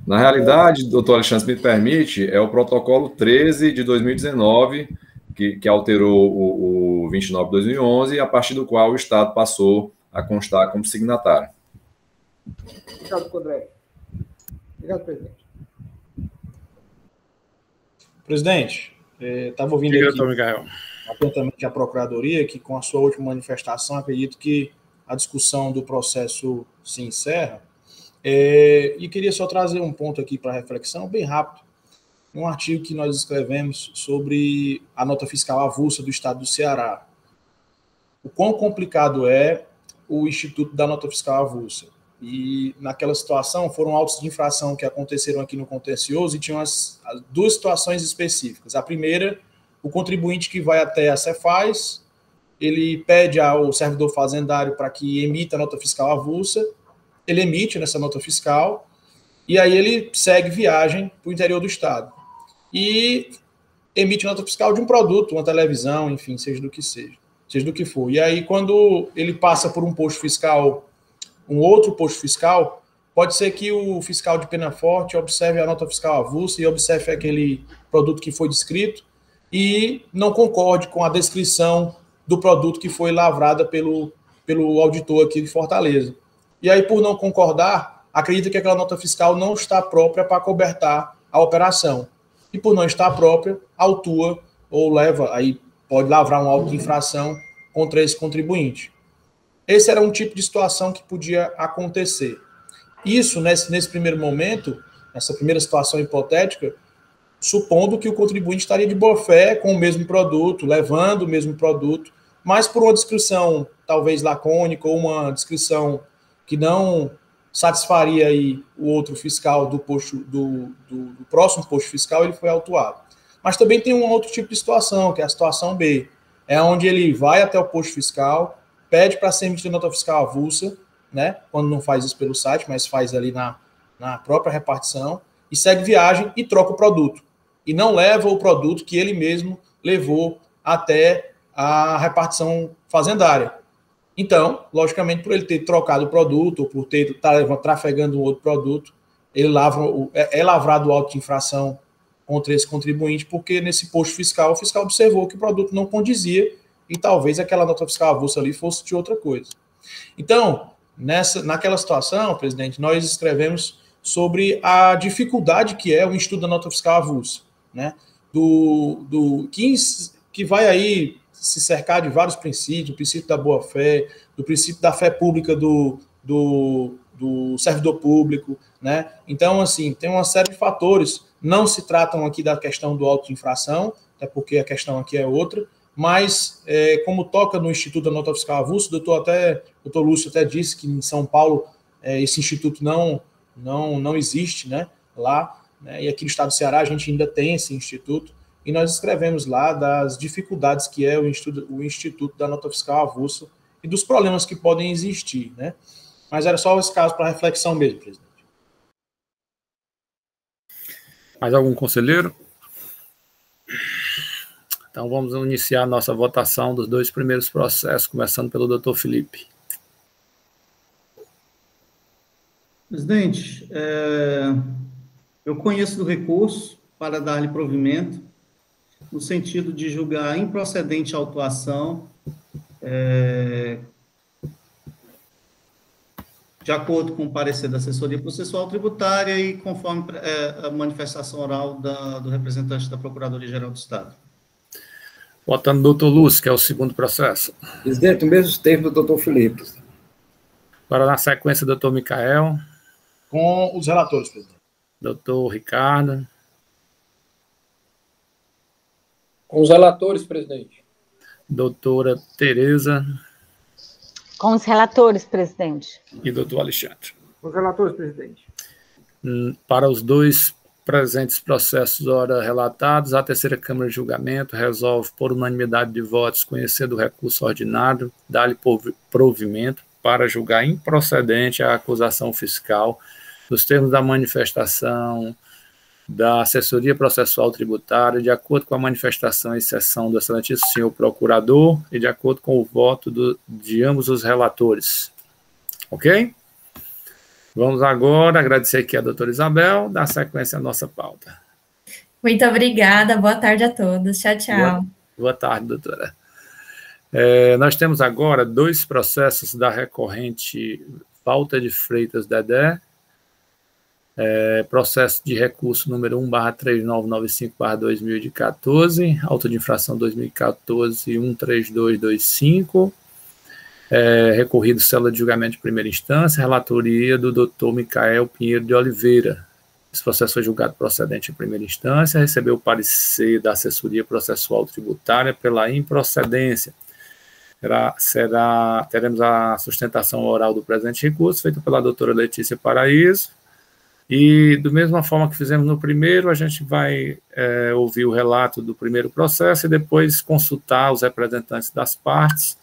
Na realidade, doutor Alexandre, se me permite, é o protocolo 13 de 2019, que alterou o 29 de 2011, a partir do qual o Estado passou a constar como signatário. Obrigado, André. Obrigado, presidente. Presidente, estava ouvindo aqui atentamente a Procuradoria, que com a sua última manifestação, acredito que a discussão do processo se encerra, e queria só trazer um ponto aqui para reflexão, bem rápido, um artigo que nós escrevemos sobre a nota fiscal avulsa do Estado do Ceará. O quão complicado é o instituto da nota fiscal avulsa. E naquela situação foram autos de infração que aconteceram aqui no contencioso e tinham as duas situações específicas. A primeira, o contribuinte que vai até a Cefaz, ele pede ao servidor fazendário para que emita a nota fiscal avulsa, ele emite nessa nota fiscal, e aí ele segue viagem para o interior do estado. E emite nota fiscal de um produto, uma televisão, enfim, seja do que for. E aí, quando ele passa por um posto fiscal, um outro posto fiscal, pode ser que o fiscal de Penaforte observe a nota fiscal avulsa e observe aquele produto que foi descrito e não concorde com a descrição do produto que foi lavrada pelo auditor aqui de Fortaleza. e aí, por não concordar, acredita que aquela nota fiscal não está própria para cobertar a operação. E por não estar própria, autua ou leva, aí pode lavrar um auto de infração contra esse contribuinte. Esse era um tipo de situação que podia acontecer. Isso, nesse primeiro momento, nessa primeira situação hipotética, supondo que o contribuinte estaria de boa fé com o mesmo produto, levando o mesmo produto, mas por uma descrição talvez lacônica ou uma descrição que não satisfaria aí o outro fiscal do próximo posto fiscal, ele foi autuado. Mas também tem um outro tipo de situação, que é a situação B, é onde ele vai até o posto fiscal, pede para ser emitida nota fiscal avulsa, né, quando não faz isso pelo site, mas faz ali na própria repartição, e segue viagem e troca o produto. E não leva o produto que ele mesmo levou até a repartição fazendária. Então, logicamente, por ele ter trocado o produto, ou por estar trafegando um outro produto, ele é lavrado o auto de infração contra esse contribuinte, porque nesse posto fiscal, o fiscal observou que o produto não condizia e talvez aquela nota fiscal avulsa ali fosse de outra coisa. Então, naquela situação, presidente, nós escrevemos sobre a dificuldade que é o instituto da nota fiscal avulsa, né? Que vai aí se cercar de vários princípios, o princípio da boa-fé, do princípio da fé pública do servidor público, né? Então, assim, tem uma série de fatores, não se tratam aqui da questão do auto de infração, até porque a questão aqui é outra, mas como toca no Instituto da Nota Fiscal Avulsa, o doutor Lúcio até disse que em São Paulo esse instituto não existe, né, lá, né, e aqui no estado do Ceará a gente ainda tem esse instituto, e nós escrevemos lá das dificuldades que é o Instituto da Nota Fiscal Avulsa e dos problemas que podem existir, né? Mas era só esse caso para reflexão mesmo, presidente. Mais algum conselheiro? Então vamos iniciar a nossa votação dos dois primeiros processos, começando pelo doutor Felipe. Presidente, eu conheço do recurso para dar-lhe provimento, no sentido de julgar improcedente a autuação, de acordo com o parecer da assessoria processual tributária e conforme a manifestação oral do representante da Procuradoria-Geral do Estado. Votando o doutor Lúcio, que é o segundo processo. Presidente, o mesmo termo do doutor Felipe. Agora, na sequência, doutor Micael. Com os relatores, presidente. Doutor Ricardo. Com os relatores, presidente. Doutora Tereza. Com os relatores, presidente. E doutor Alexandre. Com os relatores, presidente. Para os dois presentes processos ora relatados, a terceira Câmara de Julgamento resolve, por unanimidade de votos, conhecer do recurso ordinário, dar-lhe provimento para julgar improcedente a acusação fiscal nos termos da manifestação da Assessoria Processual Tributária, de acordo com a manifestação e exceção do excelentíssimo senhor Procurador e de acordo com o voto de ambos os relatores. Ok? Vamos agora agradecer aqui a doutora Isabel, dar sequência à nossa pauta. Muito obrigada, boa tarde a todos. Tchau, tchau. Boa tarde, doutora. Nós temos agora dois processos da recorrente Walter de Freitas Dedé, processo de recurso número 1/3995/2014, auto de infração 2014-13225, recorrido célula de julgamento de primeira instância, relatoria do doutor Micael Pinheiro de Oliveira. Esse processo foi julgado procedente em primeira instância, recebeu o parecer da assessoria processual tributária pela improcedência. Teremos a sustentação oral do presente recurso, feita pela doutora Letícia Paraíso, e, da mesma forma que fizemos no primeiro, a gente vai ouvir o relato do primeiro processo e depois consultar os representantes das partes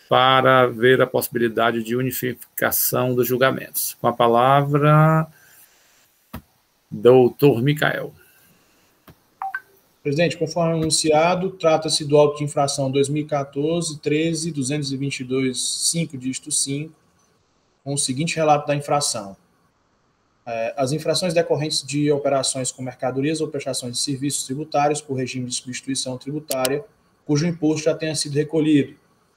para ver a possibilidade de unificação dos julgamentos. Com a palavra, doutor Micael. Presidente, conforme anunciado, trata-se do auto de infração 2014-13-222-5, dígito 5, com o seguinte relato da infração. As infrações decorrentes de operações com mercadorias ou prestações de serviços tributários por regime de substituição tributária, cujo imposto já tenha sido recolhido.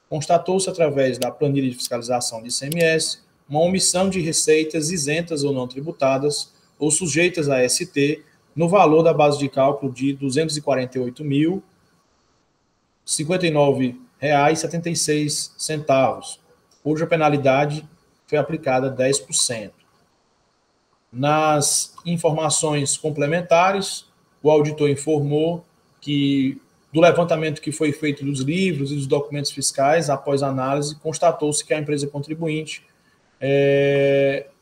Constatou-se através da planilha de fiscalização de ICMS uma omissão de receitas isentas ou não tributadas ou sujeitas a ST no valor da base de cálculo de R$ 248.059,76, cuja penalidade foi aplicada 10%. Nas informações complementares, o auditor informou que, do levantamento que foi feito dos livros e dos documentos fiscais, após análise, constatou-se que a empresa contribuinte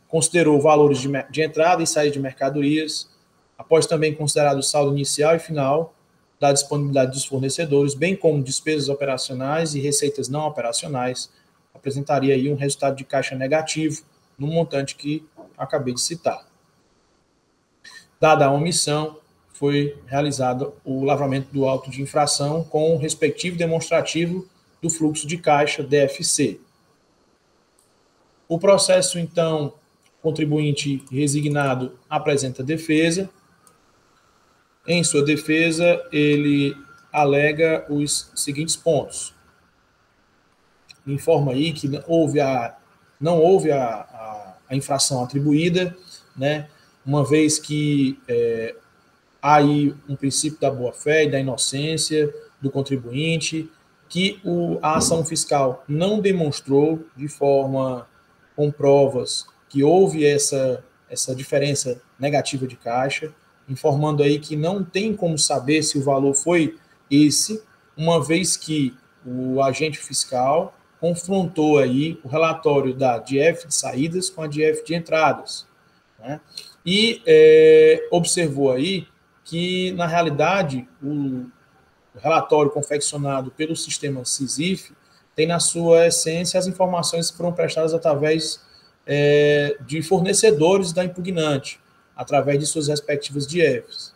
considerou valores de entrada e saída de mercadorias, após também considerar o saldo inicial e final da disponibilidade dos fornecedores, bem como despesas operacionais e receitas não operacionais, apresentaria aí um resultado de caixa negativo no montante que acabei de citar. Dada a omissão, foi realizado o lavramento do auto de infração com o respectivo demonstrativo do fluxo de caixa, DFC. O processo, então, contribuinte resignado apresenta defesa. Em sua defesa, ele alega os seguintes pontos. Informa aí que não houve a infração atribuída, né, uma vez que há aí um princípio da boa-fé e da inocência do contribuinte, que a ação fiscal não demonstrou de forma com provas que houve essa diferença negativa de caixa, informando aí que não tem como saber se o valor foi esse, uma vez que o agente fiscal confrontou aí o relatório da DIEF de saídas com a DIEF de entradas, né? E observou aí que, na realidade, o relatório confeccionado pelo sistema SISIF tem na sua essência as informações que foram prestadas através de fornecedores da impugnante, através de suas respectivas DIEFs,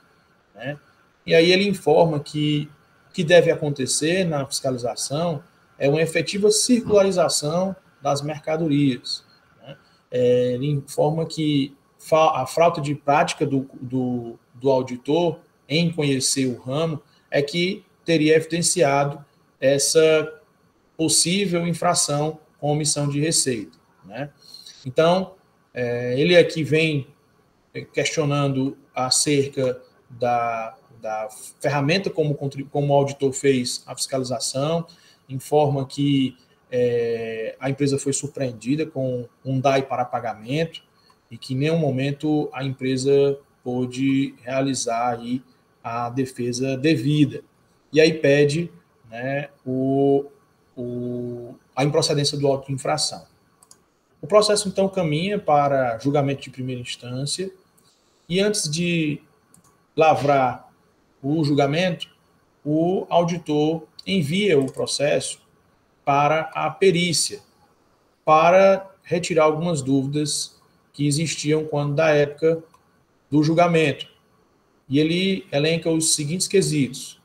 né? E aí ele informa que o que deve acontecer na fiscalização é uma efetiva circularização das mercadorias, né? Ele informa que a falta de prática do auditor em conhecer o ramo é que teria evidenciado essa possível infração com omissão de receita, né? Então, ele aqui vem questionando acerca da ferramenta como o auditor fez a fiscalização, informa que a empresa foi surpreendida com um DAI para pagamento e que em nenhum momento a empresa pôde realizar aí a defesa devida. E aí pede, né, a improcedência do auto de infração. O processo, então, caminha para julgamento de primeira instância e antes de lavrar o julgamento, o auditor envia o processo para a perícia, para retirar algumas dúvidas que existiam quando da época do julgamento. E ele elenca os seguintes quesitos.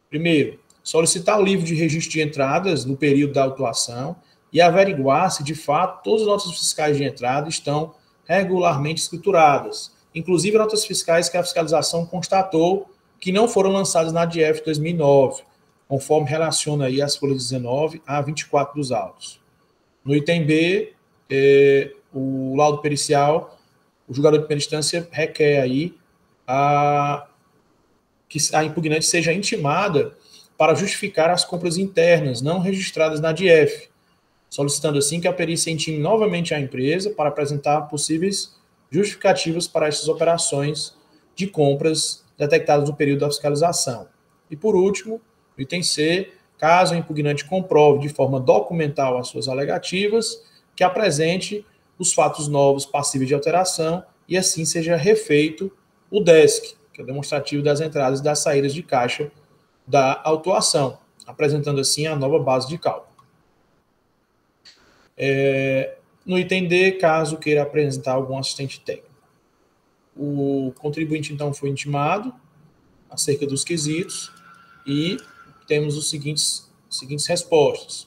Primeiro, solicitar o livro de registro de entradas no período da autuação e averiguar se, de fato, todas as notas fiscais de entrada estão regularmente escrituradas, inclusive notas fiscais que a fiscalização constatou que não foram lançadas na DIEF 2009, conforme relaciona aí as folhas 19 a 24 dos autos. No item B, o laudo pericial, o julgador de primeira instância requer aí que a impugnante seja intimada para justificar as compras internas não registradas na DIEF, solicitando assim que a perícia intime novamente a empresa para apresentar possíveis justificativas para essas operações de compras detectadas no período da fiscalização. E, por último, o item C, caso a impugnante comprove de forma documental as suas alegativas, que apresente os fatos novos passíveis de alteração e assim seja refeito o DESC, que é o demonstrativo das entradas e das saídas de caixa da autuação, apresentando assim a nova base de cálculo. No item D, caso queira apresentar algum assistente técnico. O contribuinte, então, foi intimado acerca dos quesitos e temos os seguintes respostas.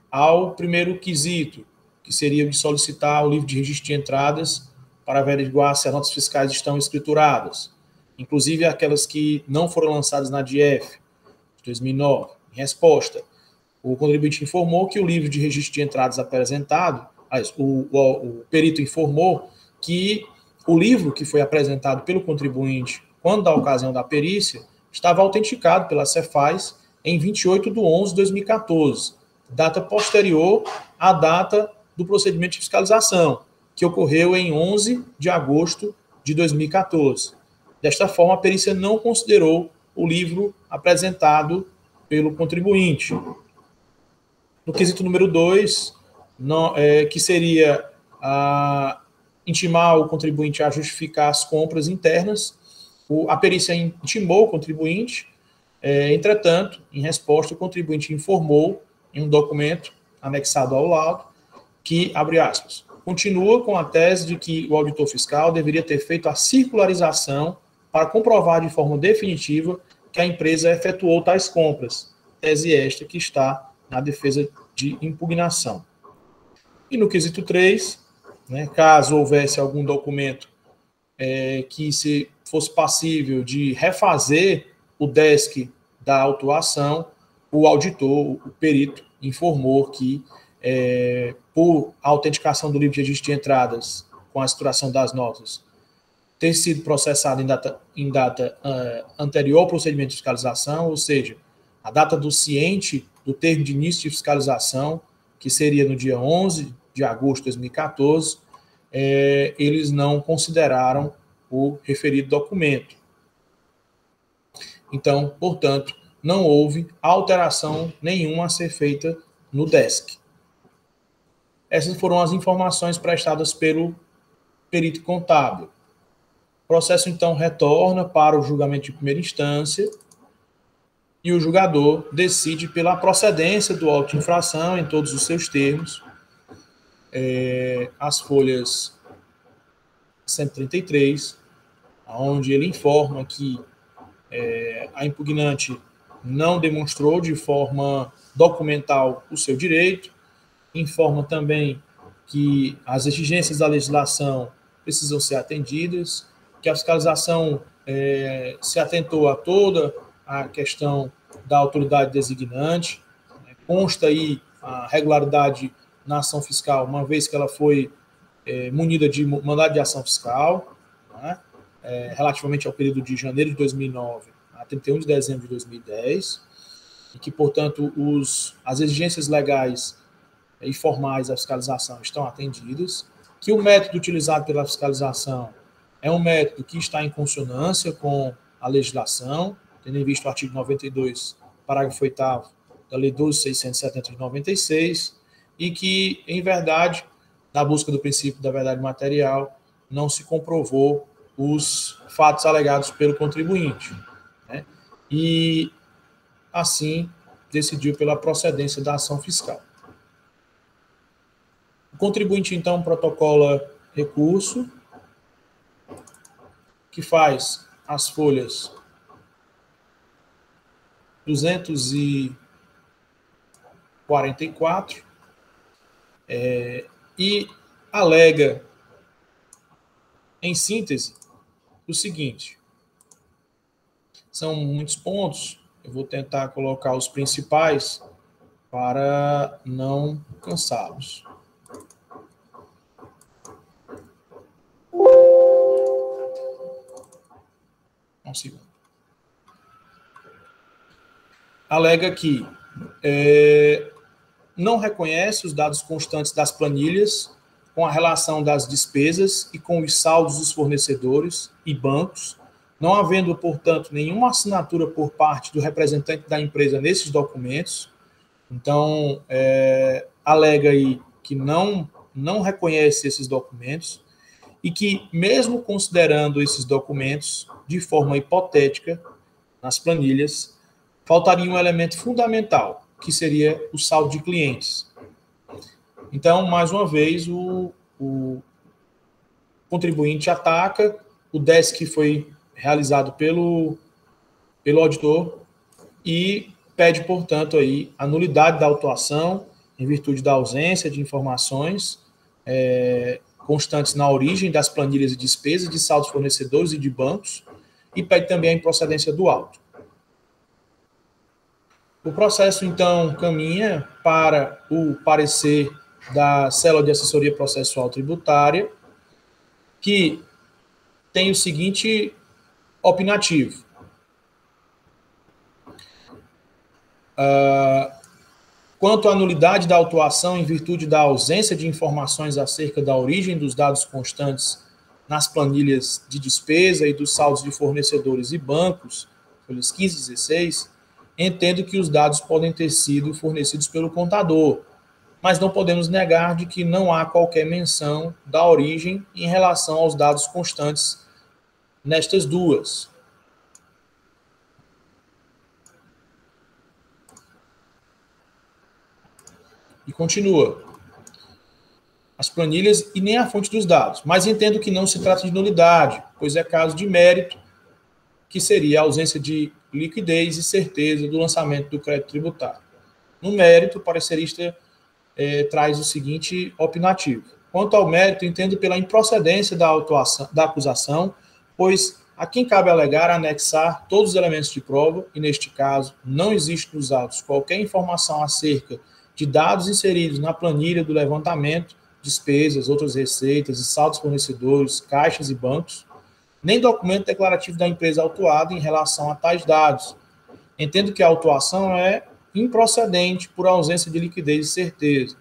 Ao primeiro quesito, que seria de solicitar o livro de registro de entradas para averiguar se as notas fiscais estão escrituradas, inclusive aquelas que não foram lançadas na DIEF de 2009. Em resposta, o contribuinte informou que o livro de registro de entradas apresentado o perito informou que o livro que foi apresentado pelo contribuinte quando da ocasião da perícia estava autenticado pela Cefaz em 28/11/2014, data posterior à data do procedimento de fiscalização, que ocorreu em 11 de agosto de 2014. Desta forma, a perícia não considerou o livro apresentado pelo contribuinte. No quesito número 2, que seria intimar o contribuinte a justificar as compras internas, a perícia intimou o contribuinte, entretanto, em resposta, o contribuinte informou em um documento anexado ao laudo que, abre aspas, continua com a tese de que o auditor fiscal deveria ter feito a circularização para comprovar de forma definitiva que a empresa efetuou tais compras, tese esta que está na defesa de impugnação. E no quesito 3, né, caso houvesse algum documento que se fosse passível de refazer o DESC da autuação, o auditor, o perito, informou que, por autenticação do livro de registro de entradas com a estruturação das notas, ter sido processado em data anterior ao procedimento de fiscalização, ou seja, a data do ciente do termo de início de fiscalização, que seria no dia 11 de agosto de 2014, eles não consideraram o referido documento. Então, portanto, não houve alteração nenhuma a ser feita no DESC. Essas foram as informações prestadas pelo perito contábil. O processo, então, retorna para o julgamento de primeira instância e o julgador decide pela procedência do auto de infração em todos os seus termos. As folhas 133, onde ele informa que a impugnante não demonstrou de forma documental o seu direito, informa também que as exigências da legislação precisam ser atendidas, que a fiscalização se atentou a toda a questão da autoridade designante, consta aí a regularidade na ação fiscal, uma vez que ela foi munida de mandado de ação fiscal, né, relativamente ao período de janeiro de 2009 a 31 de dezembro de 2010, e que, portanto, as exigências legais e formais da fiscalização estão atendidas, que o método utilizado pela fiscalização é um método que está em consonância com a legislação, tendo em vista o artigo 92, parágrafo 8º da Lei 12.670 de 96, e que, em verdade, na busca do princípio da verdade material, não se comprovou os fatos alegados pelo contribuinte, né? E, assim, decidiu pela procedência da ação fiscal. O contribuinte, então, protocola recurso, que faz as folhas 244 e alega, em síntese, o seguinte: são muitos pontos, eu vou tentar colocar os principais para não cansá-los. Um segundo. Alega que não reconhece os dados constantes das planilhas com a relação das despesas e com os saldos dos fornecedores e bancos, não havendo, portanto, nenhuma assinatura por parte do representante da empresa nesses documentos. Então, alega aí que não reconhece esses documentos e que, mesmo considerando esses documentos de forma hipotética nas planilhas, faltaria um elemento fundamental, que seria o saldo de clientes. Então, mais uma vez, o contribuinte ataca o DESC que foi realizado pelo auditor e pede, portanto, aí a nulidade da autuação em virtude da ausência de informações constantes na origem das planilhas de despesas, de saldos fornecedores e de bancos, e pede também a improcedência do auto. O processo, então, caminha para o parecer da Célula de Assessoria Processual Tributária, que tem o seguinte opinativo. Quanto à nulidade da autuação em virtude da ausência de informações acerca da origem dos dados constantes nas planilhas de despesa e dos saldos de fornecedores e bancos, folhas 15 e 16, entendo que os dados podem ter sido fornecidos pelo contador, mas não podemos negar de que não há qualquer menção da origem em relação aos dados constantes nestas duas. E continua. As planilhas e nem a fonte dos dados. Mas entendo que não se trata de nulidade, pois é caso de mérito, que seria a ausência de liquidez e certeza do lançamento do crédito tributário. No mérito, o parecerista traz o seguinte opinativo. Quanto ao mérito, entendo pela improcedência da acusação, pois a quem cabe alegar anexar todos os elementos de prova, e neste caso não existe nos autos qualquer informação acerca de dados inseridos na planilha do levantamento, despesas, outras receitas e saldos fornecedores, caixas e bancos, nem documento declarativo da empresa autuada em relação a tais dados. Entendo que a autuação é improcedente por ausência de liquidez e certeza.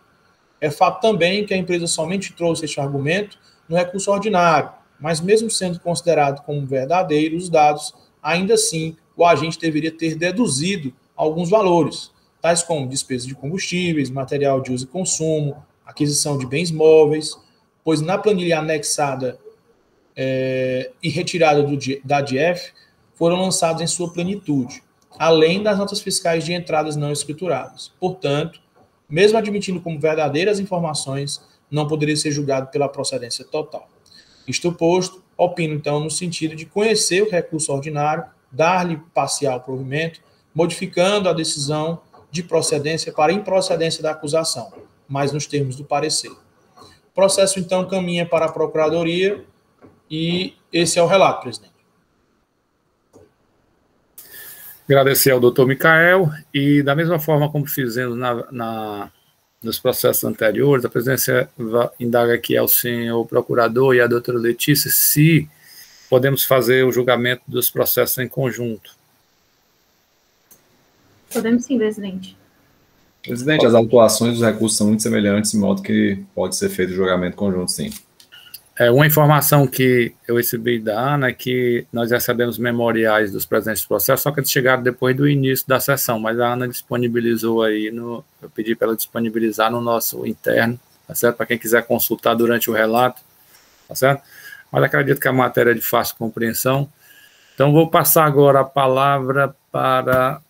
É fato também que a empresa somente trouxe este argumento no recurso ordinário, mas mesmo sendo considerado como verdadeiro os dados, ainda assim o agente deveria ter deduzido alguns valores, tais como despesas de combustíveis, material de uso e consumo, aquisição de bens móveis, pois na planilha anexada e retirada da DIEF foram lançados em sua plenitude, além das notas fiscais de entradas não escrituradas. Portanto, mesmo admitindo como verdadeiras informações, não poderia ser julgado pela procedência total. Isto posto, opino então no sentido de conhecer o recurso ordinário, dar-lhe parcial provimento, modificando a decisão de procedência para improcedência da acusação, mas nos termos do parecer. O processo, então, caminha para a Procuradoria e esse é o relato, presidente. Agradecer ao doutor Micael e, da mesma forma como fizemos nos processos anteriores, a presidência indaga aqui ao senhor procurador e à doutora Letícia se podemos fazer o julgamento dos processos em conjunto. Podemos sim, presidente. Presidente, as autuações dos recursos são muito semelhantes, de modo que pode ser feito o julgamento conjunto, sim. Uma informação que eu recebi da Ana é que nós recebemos memoriais dos presentes processos, só que eles chegaram depois do início da sessão, mas a Ana disponibilizou aí, eu pedi para ela disponibilizar no nosso interno, tá certo? Para quem quiser consultar durante o relato, tá certo? Mas acredito que a matéria é de fácil compreensão. Então, vou passar agora a palavra para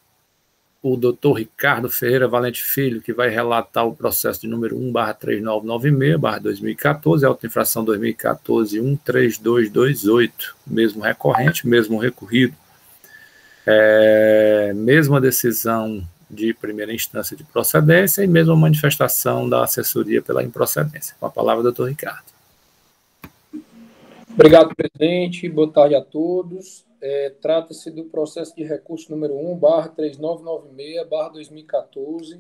o doutor Ricardo Ferreira Valente Filho, que vai relatar o processo de número 1/3996/2014, autoinfração 2014-13228, mesmo recorrente, mesmo recorrido, mesma decisão de primeira instância de procedência e mesma manifestação da assessoria pela improcedência. Com a palavra, doutor Ricardo. Obrigado, presidente. Boa tarde a todos. Trata-se do processo de recurso número 1/3996/2014,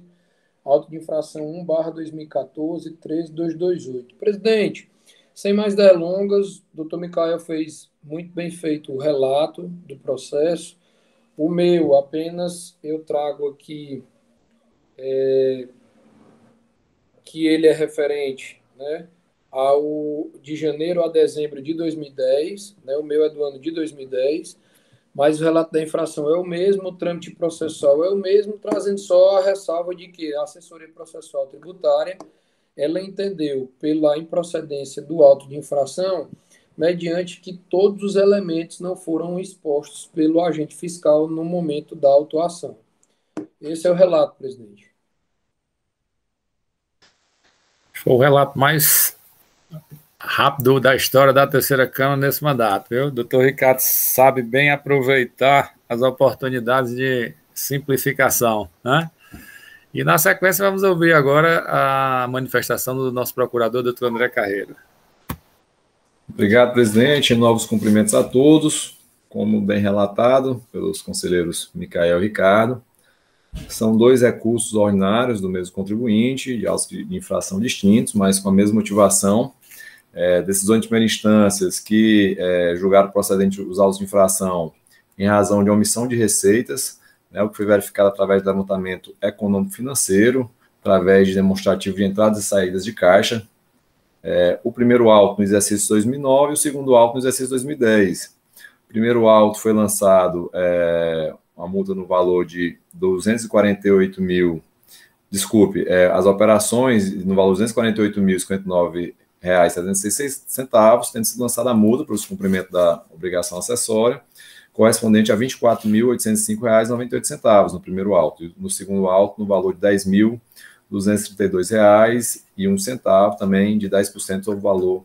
auto de infração 1/2014-13228. Presidente, sem mais delongas, o doutor Micael fez muito bem feito o relato do processo. O meu, apenas eu trago aqui que ele é referente, né, de janeiro a dezembro de 2010, né, o meu é do ano de 2010, mas o relato da infração é o mesmo, o trâmite processual é o mesmo, trazendo só a ressalva de que a assessoria processual tributária, ela entendeu pela improcedência do auto de infração, mediante que todos os elementos não foram expostos pelo agente fiscal no momento da autuação. Esse é o relato, presidente. Foi o relato mais rápido da história da terceira Câmara nesse mandato, viu? O doutor Ricardo sabe bem aproveitar as oportunidades de simplificação, né? E na sequência vamos ouvir agora a manifestação do nosso procurador, doutor André Carreiro. Obrigado, presidente. Novos cumprimentos a todos, como bem relatado pelos conselheiros Micael e Ricardo. São 2 recursos ordinários do mesmo contribuinte, de autos de infração distintos, mas com a mesma motivação. Decisões de primeira instância que julgaram procedente os autos de infração em razão de omissão de receitas, né, o que foi verificado através do levantamento econômico-financeiro, através de demonstrativo de entradas e saídas de caixa. O primeiro auto no exercício 2009 e o segundo auto no exercício 2010. O primeiro auto foi lançado uma multa no valor de 248 mil, as operações no valor de R$ 248.059,76, tendo sido lançada a multa para o descumprimento da obrigação acessória, correspondente a R$ 24.805,98 no primeiro auto. E no segundo auto, no valor de R$ 10.232,01, também de 10% sobre o valor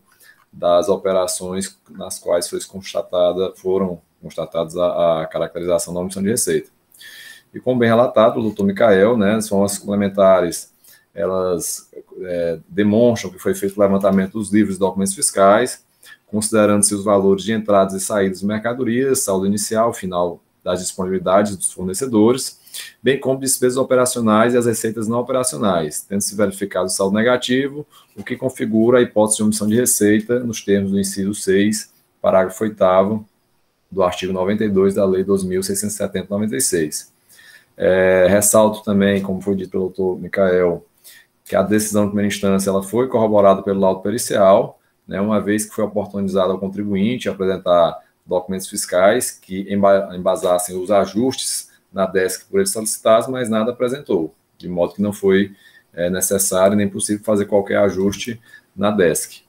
das operações nas quais foram constatadas a caracterização da omissão de receita. E como bem relatado, o doutor Micael, né, as formas complementares, elas demonstram que foi feito o levantamento dos livros de documentos fiscais, considerando-se os valores de entradas e saídas de mercadorias, saldo inicial, final das disponibilidades dos fornecedores, bem como despesas operacionais e as receitas não operacionais, tendo-se verificado o saldo negativo, o que configura a hipótese de omissão de receita nos termos do inciso 6, parágrafo 8º do artigo 92 da Lei 2.670/96. Ressalto também, como foi dito pelo doutor Micael, que a decisão de primeira instância ela foi corroborada pelo laudo pericial, né, uma vez que foi oportunizado ao contribuinte apresentar documentos fiscais que embasassem os ajustes na DESC por ele solicitados, mas nada apresentou, de modo que não foi necessário nem possível fazer qualquer ajuste na DESC.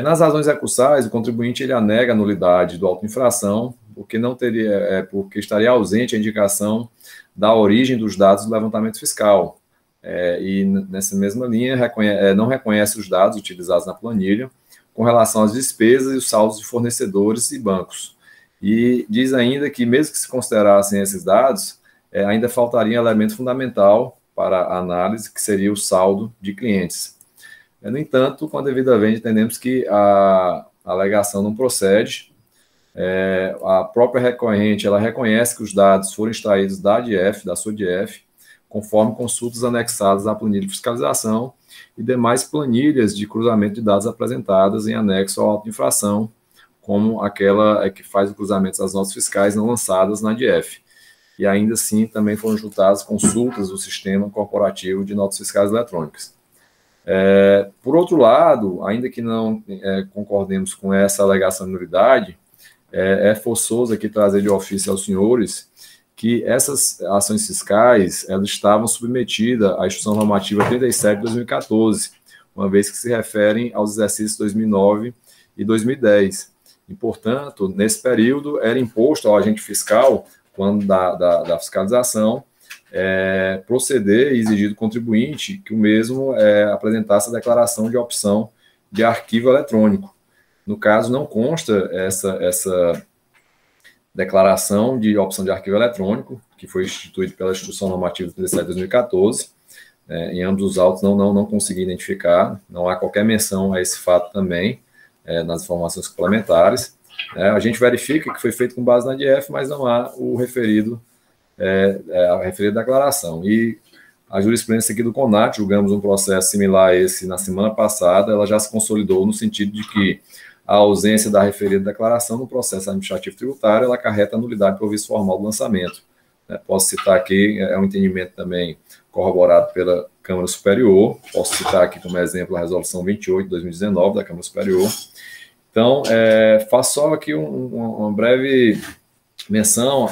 Nas razões recursais, o contribuinte ele anega a nulidade do auto de infração, porque estaria ausente a indicação da origem dos dados do levantamento fiscal. E nessa mesma linha, não reconhece os dados utilizados na planilha com relação às despesas e os saldos de fornecedores e bancos. E diz ainda que, mesmo que se considerassem esses dados, ainda faltaria um elemento fundamental para a análise, que seria o saldo de clientes. No entanto, com a devida vênia, entendemos que a alegação não procede. A própria recorrente ela reconhece que os dados foram extraídos da ADF, da sua ADF, conforme consultas anexadas à planilha de fiscalização e demais planilhas de cruzamento de dados apresentadas em anexo ao auto de infração, como aquela que faz o cruzamento das notas fiscais não lançadas na ADF. E ainda assim também foram juntadas consultas do sistema corporativo de notas fiscais eletrônicas. Por outro lado, ainda que não concordemos com essa alegação de nulidade, é forçoso aqui trazer de ofício aos senhores que essas ações fiscais elas estavam submetidas à Instrução Normativa 37 de 2014, uma vez que se referem aos exercícios 2009 e 2010. E, portanto, nesse período, era imposto ao agente fiscal, quando da fiscalização, proceder e exigir do contribuinte que o mesmo apresentasse a declaração de opção de arquivo eletrônico. No caso, não consta essa declaração de opção de arquivo eletrônico, que foi instituída pela Instrução Normativa 37 de 2014. Em ambos os autos não consegui identificar, não há qualquer menção a esse fato também, nas informações complementares. A gente verifica que foi feito com base na ADF, mas não há a referida declaração. E a jurisprudência aqui do CONAT, julgamos um processo similar a esse na semana passada, ela já se consolidou no sentido de que a ausência da referida declaração no processo administrativo tributário, ela acarreta a nulidade por vício formal do lançamento. Posso citar aqui, um entendimento também corroborado pela Câmara Superior, posso citar aqui como exemplo a resolução 28 de 2019 da Câmara Superior. Então, faço só aqui uma breve menção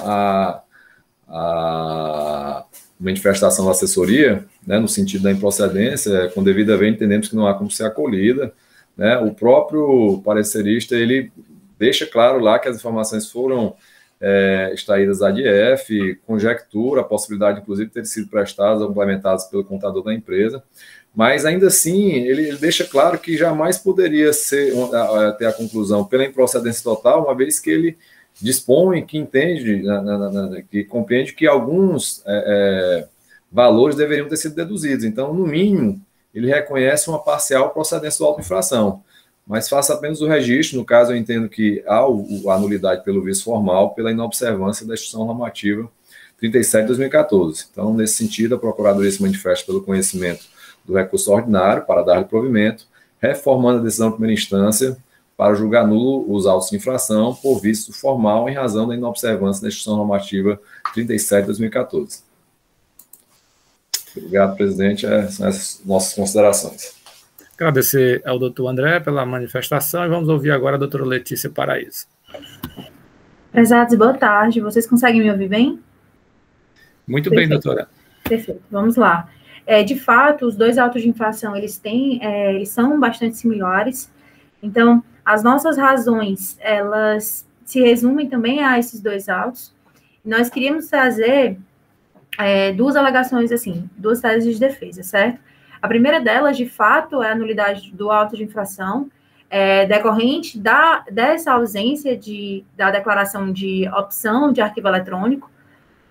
à manifestação da assessoria, né, no sentido da improcedência, com devida vênia, entendemos que não há como ser acolhida. Né, o próprio parecerista, ele deixa claro lá que as informações foram extraídas da ADF, conjectura, a possibilidade, inclusive, de ter sido prestadas ou complementadas pelo contador da empresa, mas, ainda assim, ele deixa claro que jamais poderia ter a conclusão pela improcedência total, uma vez que ele dispõe, que entende, que compreende que alguns valores deveriam ter sido deduzidos. Então, no mínimo, ele reconhece uma parcial procedência do auto de infração, mas faça apenas o registro. No caso, eu entendo que há a nulidade pelo vício formal, pela inobservância da Instrução Normativa 37 de 2014. Então, nesse sentido, a Procuradoria se manifesta pelo conhecimento do recurso ordinário para dar-lhe provimento, reformando a decisão de primeira instância para julgar nulo os autos de infração por vício formal em razão da inobservância da Instituição Normativa 37 de 2014. Obrigado, presidente. São essas nossas considerações. Agradecer ao doutor André pela manifestação e vamos ouvir agora a doutora Letícia Paraíso. Prezados, boa tarde. Vocês conseguem me ouvir bem? Muito bem, doutora. Perfeito. Vamos lá. De fato, os dois autos de infração, eles são bastante similares. Então, as nossas razões, elas se resumem também a esses dois autos. Nós queríamos trazer duas alegações, assim, duas teses de defesa, certo? A primeira delas, de fato, é a nulidade do auto de infração, decorrente dessa ausência da declaração de opção de arquivo eletrônico,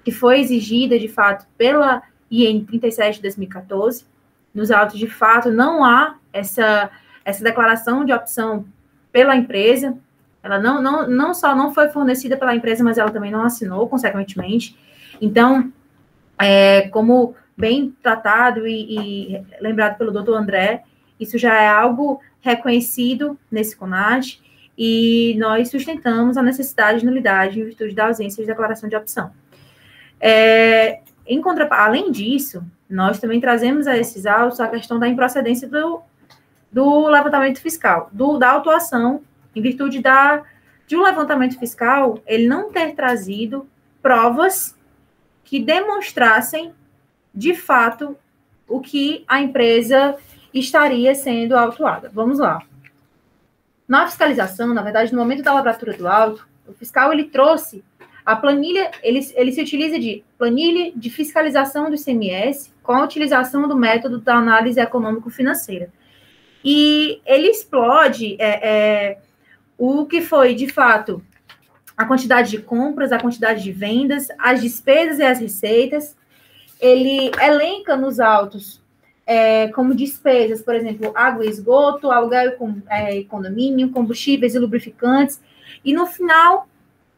que foi exigida, de fato, pela IN 37 de 2014. Nos autos, de fato, não há essa declaração de opção pela empresa. Ela não só não foi fornecida pela empresa, mas ela também não assinou, consequentemente. Então, como bem tratado e lembrado pelo doutor André, isso já é algo reconhecido nesse CONAD, e nós sustentamos a necessidade de nulidade em virtude da ausência de declaração de opção. Além disso, nós também trazemos a esses autos a questão da improcedência do levantamento fiscal, da autuação, em virtude de um levantamento fiscal, ele não ter trazido provas que demonstrassem, de fato, o que a empresa estaria sendo autuada. Vamos lá. Na fiscalização, na verdade, no momento da lavratura do auto, o fiscal, ele trouxe a planilha, ele se utiliza de planilha de fiscalização do ICMS com a utilização do método da análise econômico-financeira. E ele explode o que foi, de fato, a quantidade de compras, a quantidade de vendas, as despesas e as receitas. Ele elenca nos autos como despesas, por exemplo, água e esgoto, aluguel e condomínio, combustíveis e lubrificantes. E, no final,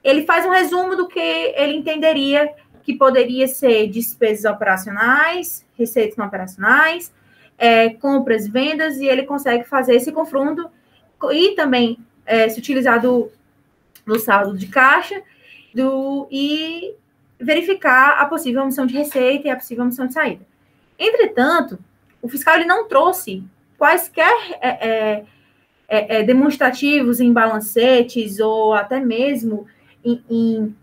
ele faz um resumo do que ele entenderia que poderia ser despesas operacionais, receitas não operacionais, compras, vendas, e ele consegue fazer esse confronto e também se utilizar do saldo de caixa e verificar a possível omissão de receita e a possível omissão de saída. Entretanto, o fiscal ele não trouxe quaisquer demonstrativos em balancetes ou até mesmo em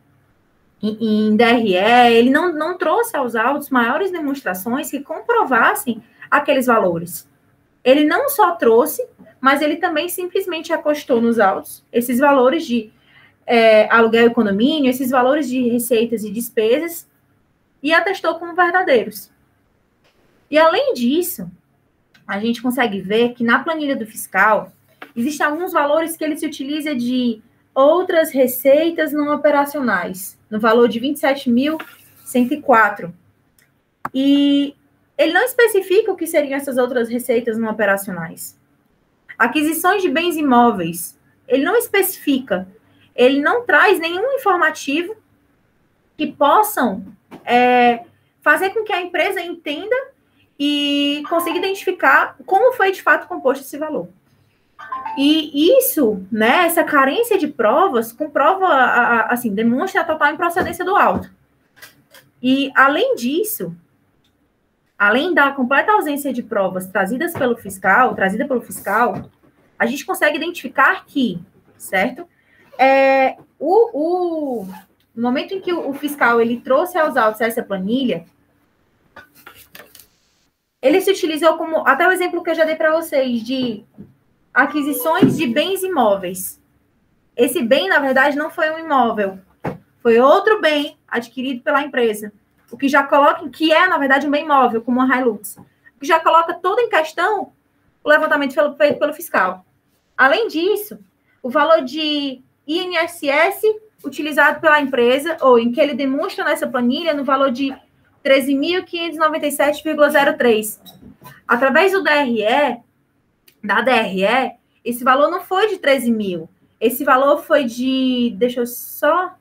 DRE, ele não trouxe aos autos maiores demonstrações que comprovassem aqueles valores. Ele não só trouxe, mas ele também simplesmente acostou nos autos esses valores de aluguel e condomínio, esses valores de receitas e despesas, e atestou como verdadeiros. E, além disso, a gente consegue ver que na planilha do fiscal existem alguns valores que ele se utiliza de outras receitas não operacionais, no valor de 27.104. E ele não especifica o que seriam essas outras receitas não operacionais. Aquisições de bens imóveis, ele não especifica, ele não traz nenhum informativo que possam fazer com que a empresa entenda e consiga identificar como foi de fato composto esse valor. E isso, né, essa carência de provas, assim, demonstra a total improcedência do auto. E, além disso, além da completa ausência de provas trazida pelo fiscal, a gente consegue identificar que, certo? No momento em que o fiscal ele trouxe aos autos essa planilha, ele se utilizou como, até o exemplo que eu já dei para vocês, de aquisições de bens imóveis. Esse bem, na verdade, não foi um imóvel, foi outro bem adquirido pela empresa, o que já coloca, que é, na verdade, um bem imóvel, como uma Hilux, o que já coloca todo em questão o levantamento feito pelo fiscal. Além disso, o valor de INSS utilizado pela empresa, ou em que ele demonstra nessa planilha, no valor de 13.597,03. Através do DRE, esse valor não foi de 13 mil. Esse valor foi de, deixa eu só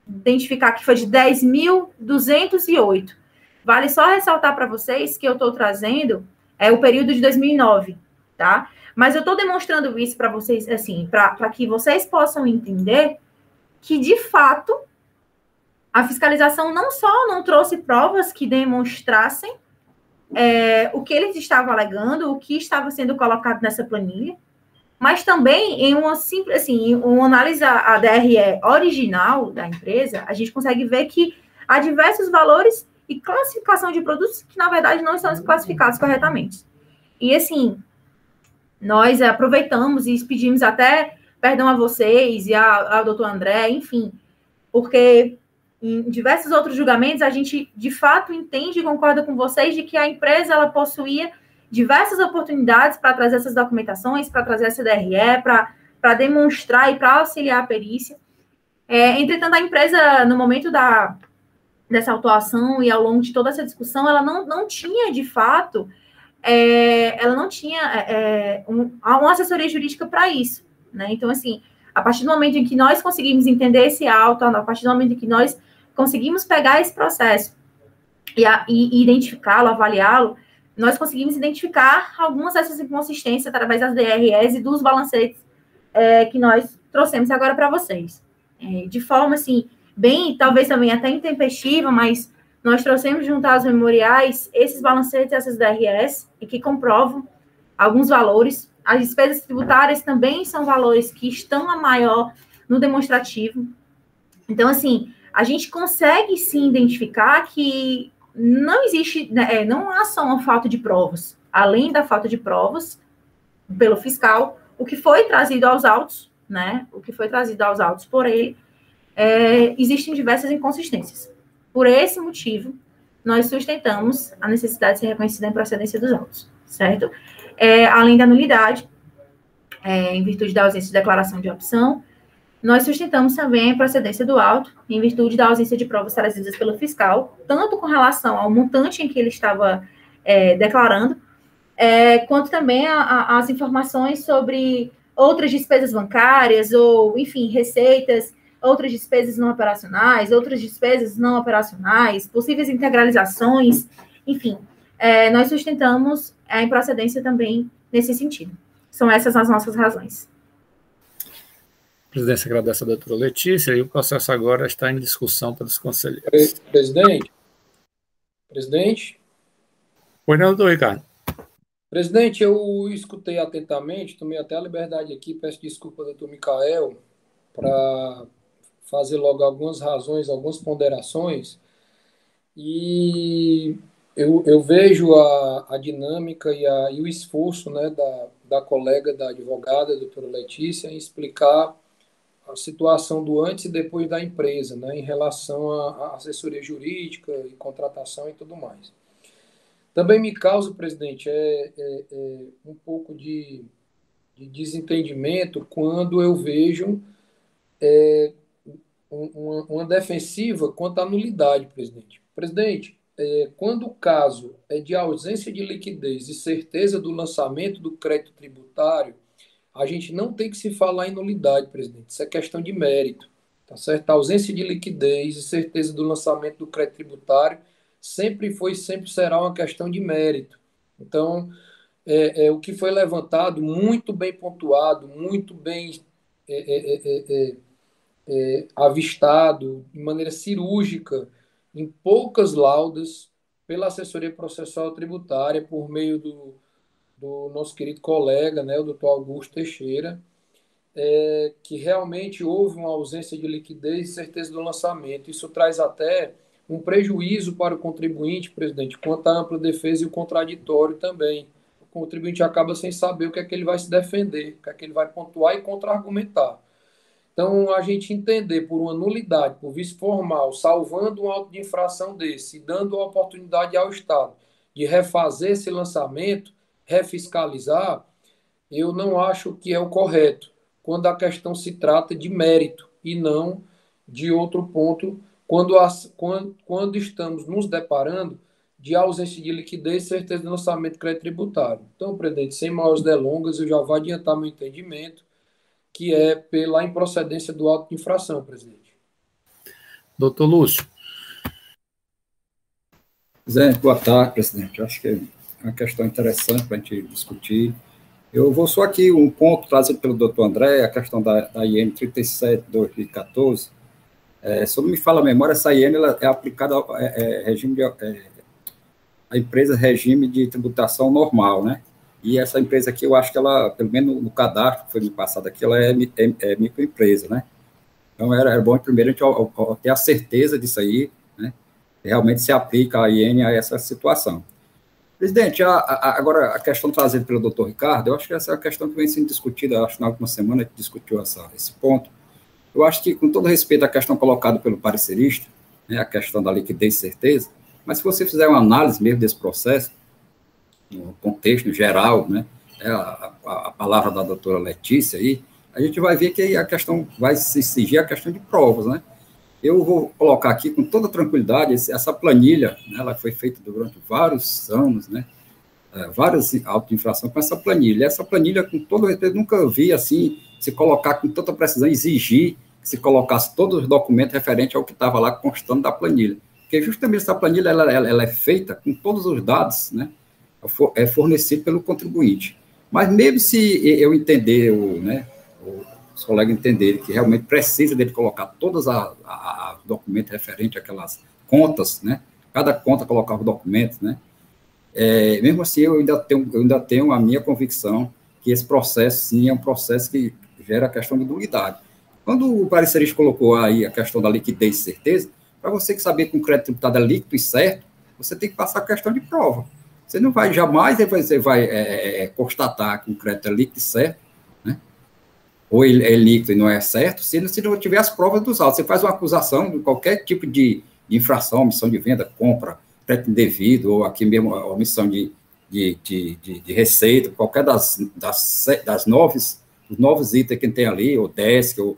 identificar que foi de 10.208. Vale só ressaltar para vocês que eu estou trazendo o período de 2009, tá? Mas eu estou demonstrando isso para vocês, assim, para que vocês possam entender que, de fato, a fiscalização não só não trouxe provas que demonstrassem o que eles estavam alegando, o que estava sendo colocado nessa planilha, mas também em uma simples, assim, uma análise a DRE original da empresa, a gente consegue ver que há diversos valores e classificação de produtos que, na verdade, não estão classificados corretamente. E, assim, nós aproveitamos e pedimos até perdão a vocês e ao doutor André, enfim, porque em diversos outros julgamentos a gente, de fato, entende e concorda com vocês de que a empresa ela possuía diversas oportunidades para trazer essas documentações, para trazer essa DRE, para demonstrar e para auxiliar a perícia. Entretanto, a empresa, no momento dessa autuação e ao longo de toda essa discussão, ela não tinha, de fato, ela não tinha uma assessoria jurídica para isso, né? Então, assim, a partir do momento em que nós conseguimos entender esse auto, a partir do momento em que nós conseguimos pegar esse processo e identificá-lo, avaliá-lo, nós conseguimos identificar algumas dessas inconsistências através das DREs e dos balancetes que nós trouxemos agora para vocês. De forma, assim, bem, talvez também até intempestiva, mas nós trouxemos junto aos memoriais esses balancetes e essas DREs e que comprovam alguns valores. As despesas tributárias também são valores que estão a maior no demonstrativo. Então, assim, a gente consegue sim identificar que não existe, não há só uma falta de provas. Além da falta de provas pelo fiscal, o que foi trazido aos autos, né? O que foi trazido aos autos por ele, existem diversas inconsistências. Por esse motivo, nós sustentamos a necessidade de ser reconhecida a improcedência dos autos, certo? Além da nulidade, em virtude da ausência de declaração de opção, nós sustentamos também a improcedência do auto, em virtude da ausência de provas trazidas pelo fiscal, tanto com relação ao montante em que ele estava declarando, quanto também as informações sobre outras despesas bancárias, ou, enfim, receitas, outras despesas não operacionais, possíveis integralizações, enfim, nós sustentamos a improcedência também nesse sentido. São essas as nossas razões. A presidência agradece a doutora Letícia e o processo agora está em discussão pelos conselheiros. Presidente? Oi, não, doutor Ricardo. Presidente, eu escutei atentamente, tomei até a liberdade aqui, peço desculpa ao doutor Micael, para fazer logo algumas razões, algumas ponderações, e eu vejo a dinâmica e o esforço, né, da colega, da advogada, a doutora Letícia, em explicar a situação do antes e depois da empresa, né, em relação à assessoria jurídica e contratação e tudo mais. Também me causa, presidente, um pouco de desentendimento quando eu vejo uma defensiva quanto à nulidade, presidente. Presidente, quando o caso é de ausência de liquidez e certeza do lançamento do crédito tributário, a gente não tem que se falar em nulidade, presidente. Isso é questão de mérito, tá certo? A ausência de liquidez e certeza do lançamento do crédito tributário sempre foi e sempre será uma questão de mérito. Então, o que foi levantado, muito bem pontuado, muito bem avistado, de maneira cirúrgica, em poucas laudas, pela assessoria processual tributária, por meio do nosso querido colega, né, o doutor Augusto Teixeira, que realmente houve uma ausência de liquidez e certeza do lançamento. Isso traz até um prejuízo para o contribuinte, presidente, quanto à ampla defesa e o contraditório também. O contribuinte acaba sem saber o que é que ele vai se defender, o que é que ele vai pontuar e contra-argumentar. Então, a gente entender por uma nulidade, por vício formal, salvando um auto de infração desse e dando a oportunidade ao Estado de refazer esse lançamento, refiscalizar, eu não acho que é o correto, quando a questão se trata de mérito e não de outro ponto, quando estamos nos deparando de ausência de liquidez e certeza de lançamento de crédito tributário. Então, presidente, sem maiores delongas, eu já vou adiantar meu entendimento, que é pela improcedência do auto de infração, presidente. Doutor Lúcio. Zé, boa tarde, presidente. Eu acho que é uma questão interessante para a gente discutir. Eu vou só aqui um ponto trazido pelo doutor André, a questão da IN 37/2014. Se não me falha a memória, essa IN ela é aplicada ao regime a empresa regime de tributação normal, né? E essa empresa aqui, eu acho que ela, pelo menos no cadastro que foi me passado aqui, ela é microempresa, né? Então, era bom primeiro a gente ter a certeza disso aí, né? Realmente se aplica a IN a essa situação. Presidente, agora a questão trazida pelo doutor Ricardo, eu acho que essa é a questão que vem sendo discutida, acho que na última semana a gente discutiu esse ponto. Eu acho que, com todo respeito à questão colocada pelo parecerista, né, a questão da liquidez e certeza, mas se você fizer uma análise mesmo desse processo, no contexto geral, né, a palavra da doutora Letícia aí, a gente vai ver que a questão vai se exigir a questão de provas, né? Eu vou colocar aqui com toda tranquilidade, essa planilha, né, ela foi feita durante vários anos, né, várias auto-infrações com essa planilha. Essa planilha, com todo respeito, nunca vi assim, se colocar com tanta precisão, exigir que se colocasse todos os documentos referentes ao que estava lá constando da planilha. Porque justamente essa planilha, ela é feita com todos os dados, né, é fornecido pelo contribuinte. Mas mesmo se eu entender, os colegas entenderem que realmente precisa dele colocar todos os documentos referentes àquelas contas, né, cada conta colocar os documentos, né, mesmo assim eu ainda tenho a minha convicção que esse processo, sim, é um processo que gera a questão de nulidade. Quando o parecerista colocou aí a questão da liquidez e certeza, para você que saber que um crédito tributado é líquido e certo, você tem que passar a questão de prova. Você não vai jamais, você vai constatar que um crédito é líquido e certo, né? Ou ele é líquido e não é certo, se não tiver as provas dos autos. Você faz uma acusação de qualquer tipo de infração, omissão de venda, compra, crédito indevido, ou aqui mesmo a omissão de receita, qualquer dos novos itens que tem ali, ou desk, ou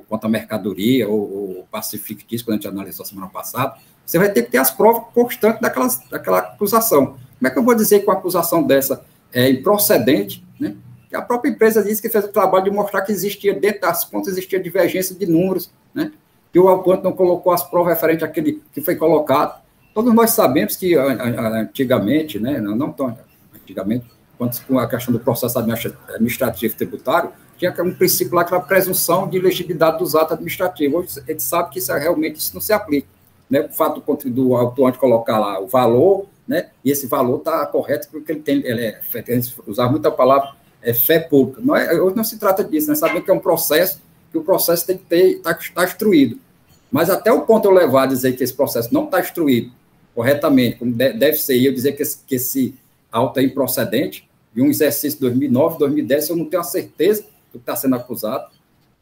conta mercadoria, ou passivo fictício, quando a gente analisou a semana passada, você vai ter que ter as provas constantes daquela acusação. Como é que eu vou dizer que uma acusação dessa é improcedente, né? A própria empresa disse que fez o trabalho de mostrar que existia, dentro das contas, existia divergência de números, né? Que o autuante não colocou as provas referentes àquele que foi colocado. Todos nós sabemos que, antigamente, né, não tão antigamente, com a questão do processo administrativo tributário, tinha um princípio lá que era a presunção de legibilidade dos atos administrativos. Hoje, a gente sabe que realmente isso não se aplica, né? O fato do autuante colocar lá o valor, né, e esse valor está correto, porque ele tem, usar muita palavra, fé pública. Hoje não se trata disso, né? Sabendo que é um processo, que o processo tem que estar instruído. Mas até o ponto eu levar a dizer que esse processo não está instruído corretamente, como deve ser, e eu dizer que esse auto é improcedente, de um exercício de 2009, 2010, eu não tenho a certeza do que está sendo acusado,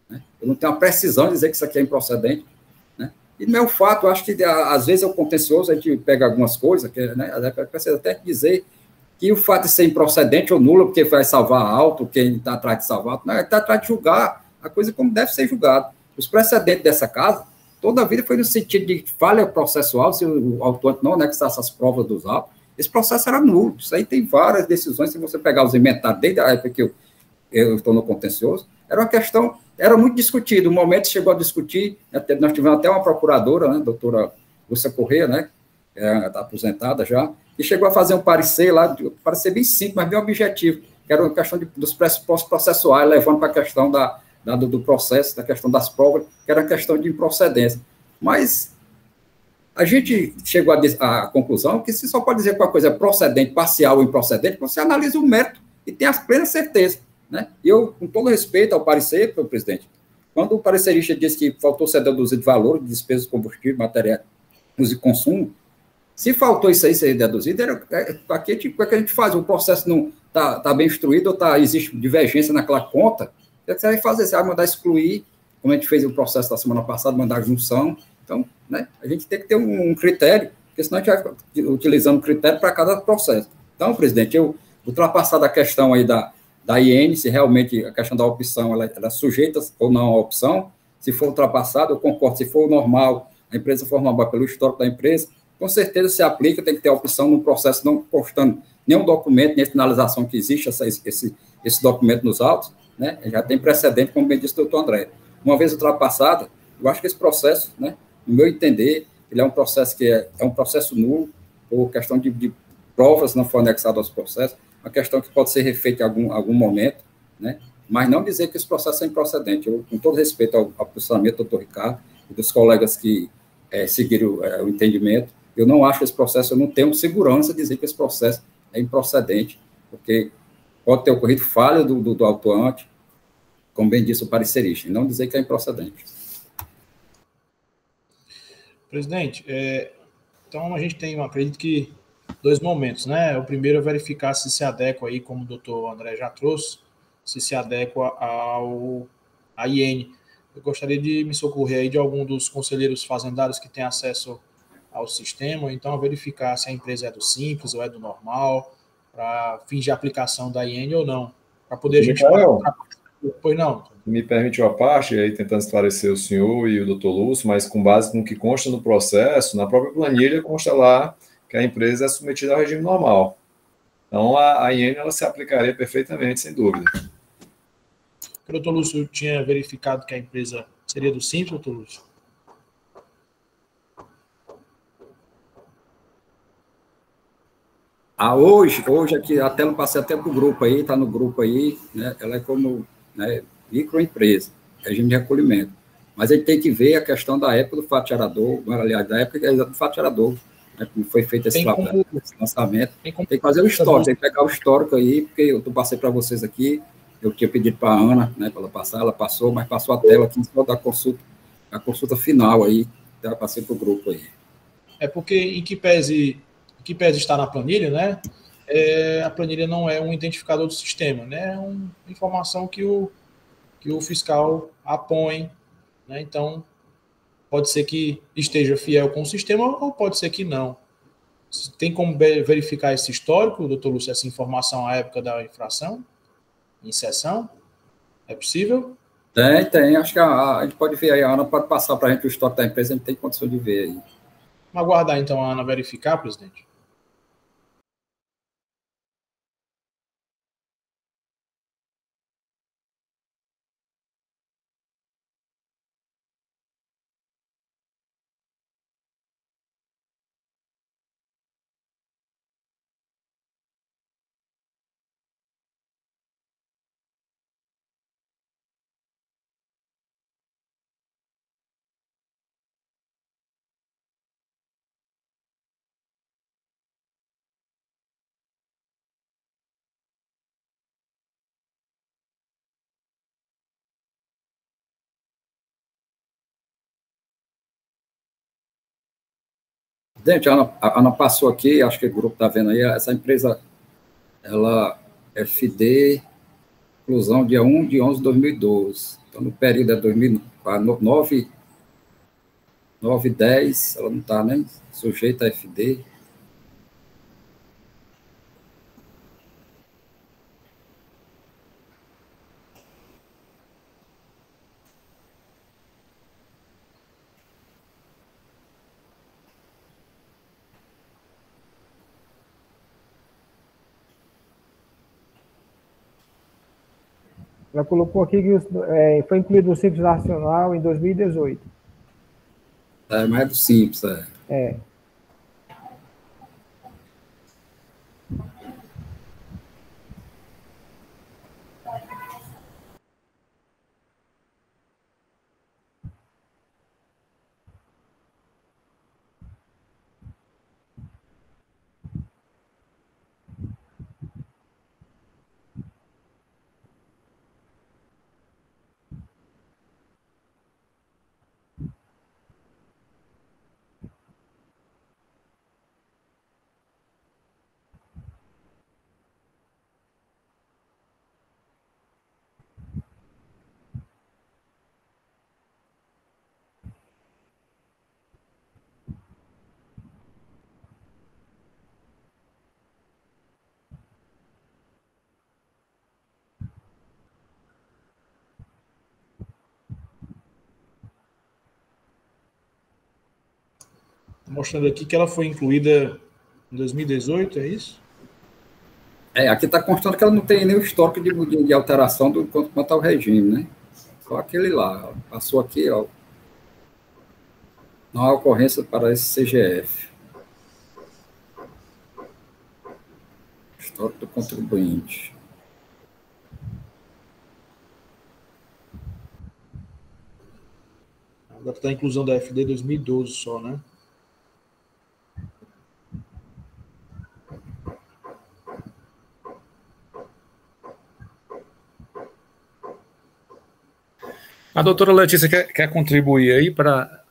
né? Eu não tenho a precisão de dizer que isso aqui é improcedente, né? E não é o fato, eu acho que às vezes é o contencioso, a gente pega algumas coisas, né? Precisa até dizer que o fato de ser improcedente ou nulo, porque vai salvar auto, quem está atrás de salvar auto, não, está atrás de julgar a coisa como deve ser julgado. Os precedentes dessa casa, toda a vida foi no sentido de falha processual, se o autuante não anexasse as provas dos autos, esse processo era nulo. Isso aí tem várias decisões, se você pegar os inventários, desde a época que eu estou no contencioso, era uma questão, era muito discutido, o momento chegou a discutir, nós tivemos até uma procuradora, né, doutora Lúcia Corrêa, né, está aposentada já, e chegou a fazer um parecer lá, parecer bem simples, mas bem objetivo, que era uma questão dos pressupostos processuais, levando para a questão do processo, da questão das provas, que era a questão de improcedência. Mas a gente chegou à conclusão que se só pode dizer que uma coisa é procedente, parcial ou improcedente, você analisa o mérito e tem as plenas certezas, né? E eu, com todo respeito ao parecer, presidente, quando o parecerista disse que faltou ser deduzido valor de despesas de combustível, materiais e consumo, se faltou isso aí ser deduzido, aqui o que a gente faz? O processo não está bem instruído ou existe divergência naquela conta, o que você vai fazer? Você vai mandar excluir, como a gente fez o processo da semana passada, mandar junção. Então, né, a gente tem que ter um critério, porque senão a gente vai utilizando critério para cada processo. Então, presidente, ultrapassada a questão aí da IN, se realmente a questão da opção ela é sujeita ou não à opção, se for ultrapassada, eu concordo, se for normal, a empresa for normal pelo histórico da empresa, com certeza se aplica, tem que ter a opção no processo, não constando nenhum documento, nem finalização que existe esse documento nos autos, né? Já tem precedente, como bem disse o doutor André. Uma vez ultrapassada, eu acho que esse processo, né, no meu entender, ele é um processo que é um processo nulo, por questão de provas não foram anexadas aos processos, uma questão que pode ser refeita em algum momento, né? Mas não dizer que esse processo é improcedente. Eu, com todo respeito ao posicionamento do doutor Ricardo e dos colegas que seguiram o entendimento, eu não acho que esse processo, eu não tenho segurança de dizer que esse processo é improcedente, porque pode ter ocorrido falha do autuante, como bem disse o parecerista, e não dizer que é improcedente. Presidente, então a gente tem, eu acredito que, 2 momentos, né? O primeiro é verificar se adequa aí, como o doutor André já trouxe, se adequa à IN. Eu gostaria de me socorrer aí de algum dos conselheiros fazendários que tem acesso ao sistema, então verificar se a empresa é do Simples ou é do normal, para fins de aplicação da IN ou não, para poder a gente... Pois não. Me permitiu a parte, aí tentando esclarecer o senhor e o doutor Lúcio, mas com base no que consta no processo, na própria planilha consta lá que a empresa é submetida ao regime normal. Então, a IN ela se aplicaria perfeitamente, sem dúvida. O doutor Lúcio tinha verificado que a empresa seria do Simples, doutor Lúcio? Hoje aqui, até não passei até para o grupo aí, está no grupo aí, né? Ela é como, né, microempresa, regime de recolhimento. Mas a gente tem que ver a questão da época do fatiador, aliás, da época do fatiador, né, como foi feito esse lançamento. Tem que fazer o histórico, tem que pegar o histórico aí, porque eu passei para vocês aqui, eu tinha pedido para a Ana, né, para ela passar, ela passou, mas passou a tela aqui em cima da consulta, a consulta final aí, então eu passei para o grupo aí. É porque, em que pese está na planilha, né, a planilha não é um identificador do sistema, né, é uma informação que o fiscal apõe, né, então pode ser que esteja fiel com o sistema ou pode ser que não. Tem como verificar esse histórico, doutor Lúcio, essa informação à época da infração, em sessão? É possível? Tem. Acho que a gente pode ver aí, a Ana pode passar para a gente o histórico da empresa, a gente tem condição de ver aí. Vamos aguardar, então, a Ana verificar, presidente. Gente, a Ana passou aqui, acho que o grupo está vendo aí, essa empresa, ela é FD, inclusão dia 1/11/2012. Então, no período é 2009, 10, ela não está nem sujeita a FD. Ela colocou aqui que foi incluído no Simples Nacional em 2018. Mas é do Simples, É. Mostrando aqui que ela foi incluída em 2018, é isso? Aqui está constando que ela não tem nenhum histórico de alteração quanto ao regime, né? Só aquele lá, passou aqui, ó. Não há ocorrência para esse CGF. Histórico do contribuinte. Agora está a inclusão da FD 2012 só, né? A doutora Letícia quer contribuir aí para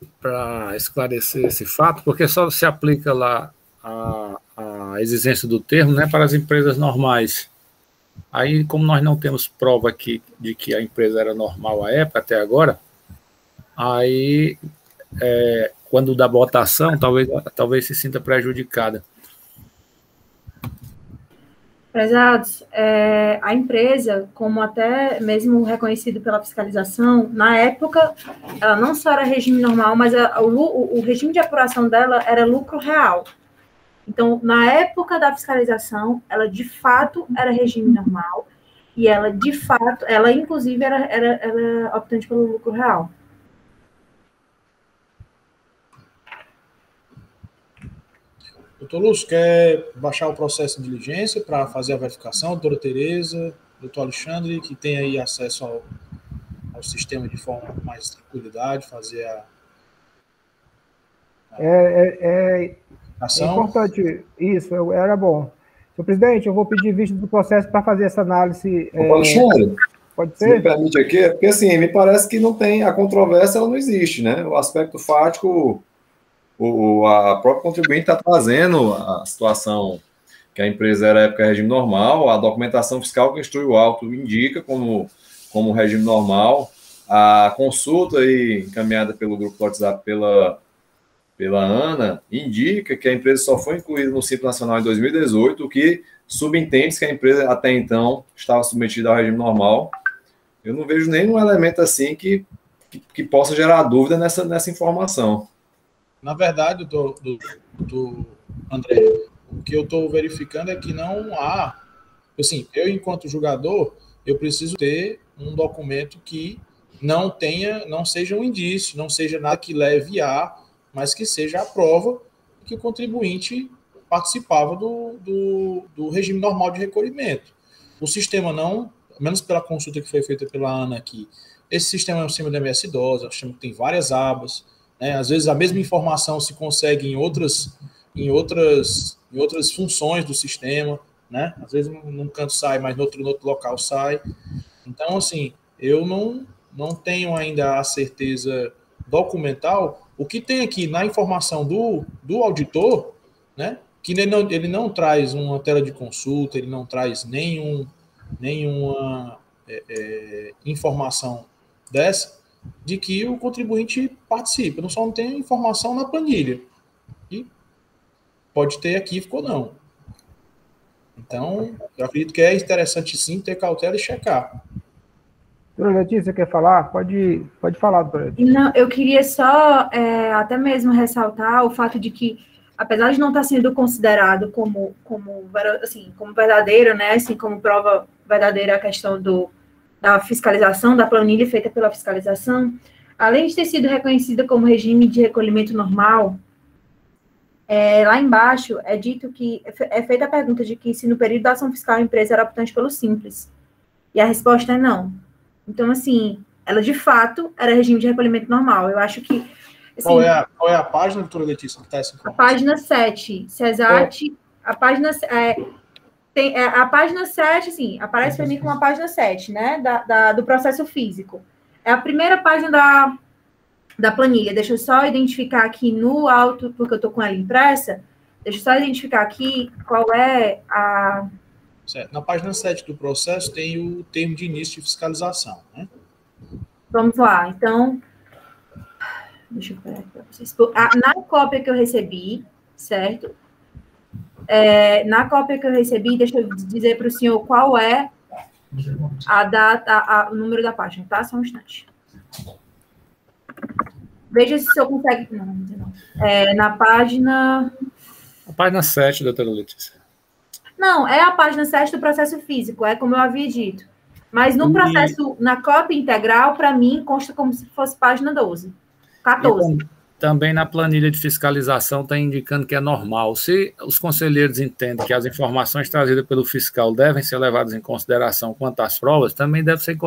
esclarecer esse fato, porque só se aplica lá a exigência do termo, né, para as empresas normais. Aí, como nós não temos prova aqui de que a empresa era normal à época, até agora, aí, quando dá votação, talvez se sinta prejudicada. Prezados, a empresa, como até mesmo reconhecido pela fiscalização, na época, ela não só era regime normal, mas o regime de apuração dela era lucro real. Então, na época da fiscalização, ela de fato era regime normal, e ela de fato, ela inclusive era optante pelo lucro real. Doutor Lúcio, quer baixar o processo de diligência para fazer a verificação? Doutora Tereza, doutor Alexandre, que tem aí acesso ao sistema de forma com mais tranquilidade, fazer a ação. É importante isso, era bom. Senhor presidente, eu vou pedir vista do processo para fazer essa análise. Alexandre, pode ser? Se me permite aqui, porque assim, me parece que não tem, a controvérsia ela não existe, né? O aspecto fático, a própria contribuinte está trazendo a situação que a empresa era época regime normal, a documentação fiscal que instrui o auto indica como regime normal, a consulta aí, encaminhada pelo grupo do WhatsApp pela ANA indica que a empresa só foi incluída no Simples Nacional em 2018, o que subentende que a empresa até então estava submetida ao regime normal. Eu não vejo nenhum elemento assim que possa gerar dúvida nessa informação. Na verdade, do André, o que eu estou verificando é que não há... Assim, eu, enquanto julgador, eu preciso ter um documento que não seja um indício, não seja nada que leve a, mas que seja a prova que o contribuinte participava do regime normal de recolhimento. O sistema não, menos pela consulta que foi feita pela ANA aqui, esse sistema é um sistema de MS-DOS, é um sistema que tem várias abas, né? Às vezes a mesma informação se consegue em outras funções do sistema, né? Às vezes num canto sai, mas no outro local sai. Então, assim, eu não tenho ainda a certeza documental. O que tem aqui na informação do auditor, né, que ele não traz uma tela de consulta, ele não traz nenhuma informação dessa, de que o contribuinte participa. Eu só não tenho informação na planilha. E pode ter equívoco ou não. Então, eu acredito que é interessante sim ter cautela e checar. Doutora Letícia, quer falar? Pode falar, doutora Letícia. Não, eu queria só até mesmo ressaltar o fato de que, apesar de não estar sendo considerado como verdadeiro, né, assim, como prova verdadeira a questão da fiscalização, da planilha feita pela fiscalização, além de ter sido reconhecida como regime de recolhimento normal, lá embaixo é dito que é feita a pergunta de que se no período da ação fiscal a empresa era optante pelo Simples. E a resposta é não. Então, assim, ela de fato era regime de recolhimento normal. Eu acho que... Assim, qual é a página, doutora Letícia, que está essa informação? A página 7, CESAT, a página... a página 7, assim, aparece para mim como a página 7, né, do processo físico. É a primeira página da planilha. Deixa eu só identificar aqui no alto, porque eu estou com ela impressa, deixa eu só identificar aqui qual é a... Certo. Na página 7 do processo tem o termo de início de fiscalização, né? Vamos lá, então... Deixa eu pegar aqui para vocês. Na cópia que eu recebi, certo? Na cópia que eu recebi, deixa eu dizer para o senhor qual é a data, o número da página, tá? Só um instante. Veja se o senhor consegue... Não. Na página... A página 7, doutora Letícia. Não, é a página 7 do processo físico, é como eu havia dito. Mas no processo, na cópia integral, para mim, consta como se fosse página 12. 14. também na planilha de fiscalização está indicando que é normal. Se os conselheiros entendem que as informações trazidas pelo fiscal devem ser levadas em consideração quanto às provas, também deve ser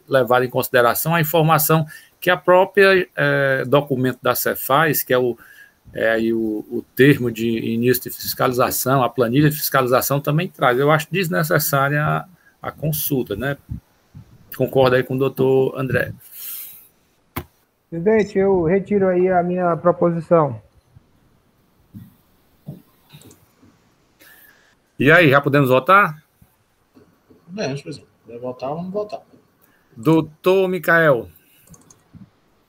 levada em consideração a informação que a própria documento da Cefaz, que é o termo de início de fiscalização, a planilha de fiscalização também traz. Eu acho desnecessária a consulta, né? Concordo aí com o doutor André. Presidente, eu retiro aí a minha proposição. E aí, já podemos votar? Podemos, presidente. Podemos votar, vamos votar. Doutor Micael.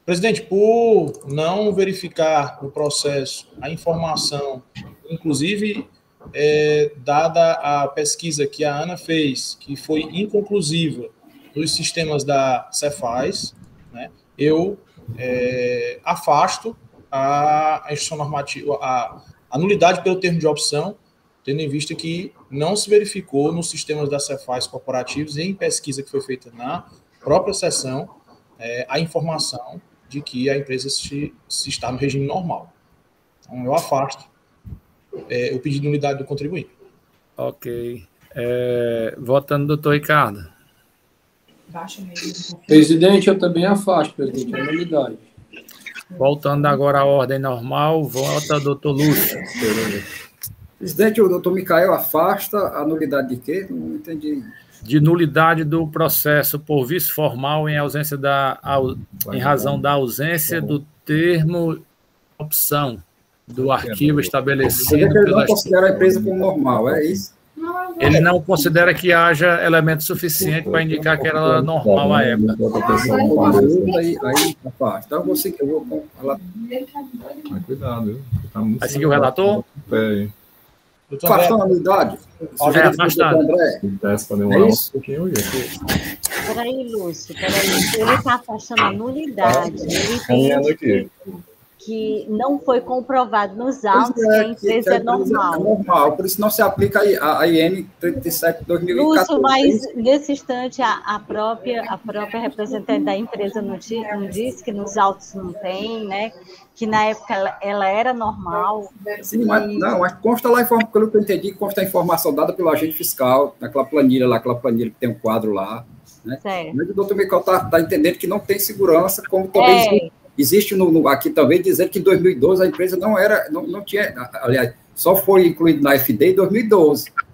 Presidente, por não verificar no processo a informação, inclusive dada a pesquisa que a Ana fez, que foi inconclusiva dos sistemas da Cefaz, né, eu afasto a instituição normativa, a nulidade pelo termo de opção, tendo em vista que não se verificou nos sistemas da Cefaz corporativos e em pesquisa que foi feita na própria sessão a informação de que a empresa se está no regime normal. Então, eu afasto o pedido de nulidade do contribuinte. Ok. Votando, doutor Ricardo. Presidente, eu também afasto, presidente, a nulidade. Voltando agora à ordem normal, vota doutor Lúcio. Presidente, o doutor Micael afasta a nulidade de quê? Não entendi. De nulidade do processo por vício formal em ausência em razão da ausência do termo opção do arquivo estabelecido. Ele não considera a empresa como normal, é isso? Ele não considera que haja elemento suficiente para indicar que era normal à época. Aí afasta. Então, eu vou falar. Cuidado, viu? Vai seguir o relator? Afastando a nulidade? Afastando. Peraí, Lúcio, ele está afastando a nulidade. Ele tem que não foi comprovado nos autos que a empresa é normal. Por isso não se aplica a IN 37/2014. Lúcio, mas nesse instante a própria representante da empresa não disse que nos autos não tem, né? Que na época ela era normal. Sim, mas consta lá, pelo que eu entendi, consta a informação dada pelo agente fiscal, naquela planilha lá, aquela planilha que tem um quadro lá. Né? Mas o doutor Micael está entendendo que não tem segurança, como também existe aqui também dizer que em 2012 a empresa não tinha, aliás, só foi incluído na FD em 2012. Como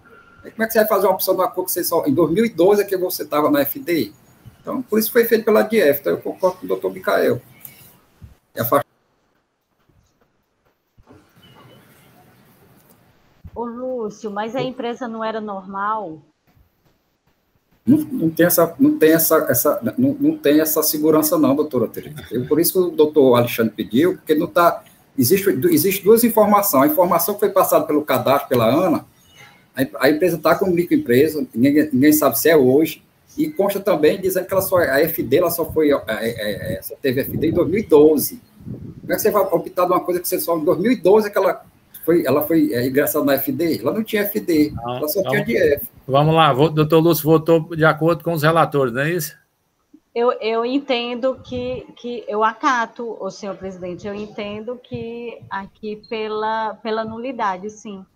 é que você vai fazer uma opção de uma cor que você só... Em 2012 é que você estava na FD? Então, por isso foi feito pela DF. Então, eu concordo com o doutor Micael. Ô, Lúcio, mas a empresa não era normal? Não tem essa segurança não, doutora Tereza. Por isso que o doutor Alexandre pediu, porque não está... Existe duas informações. A informação que foi passada pelo cadastro, pela ANA, a empresa está como microempresa, ninguém sabe se é hoje, e consta também dizendo que a FD ela só teve FD em 2012. Como é que você vai optar de uma coisa que você só em 2012 que ela foi ingressada na FD? Ela não tinha FD, ela só tinha DF. Vamos lá, doutor Lúcio votou de acordo com os relatores, não é isso? Eu entendo que eu acato, o senhor presidente, eu entendo que aqui pela nulidade, sim.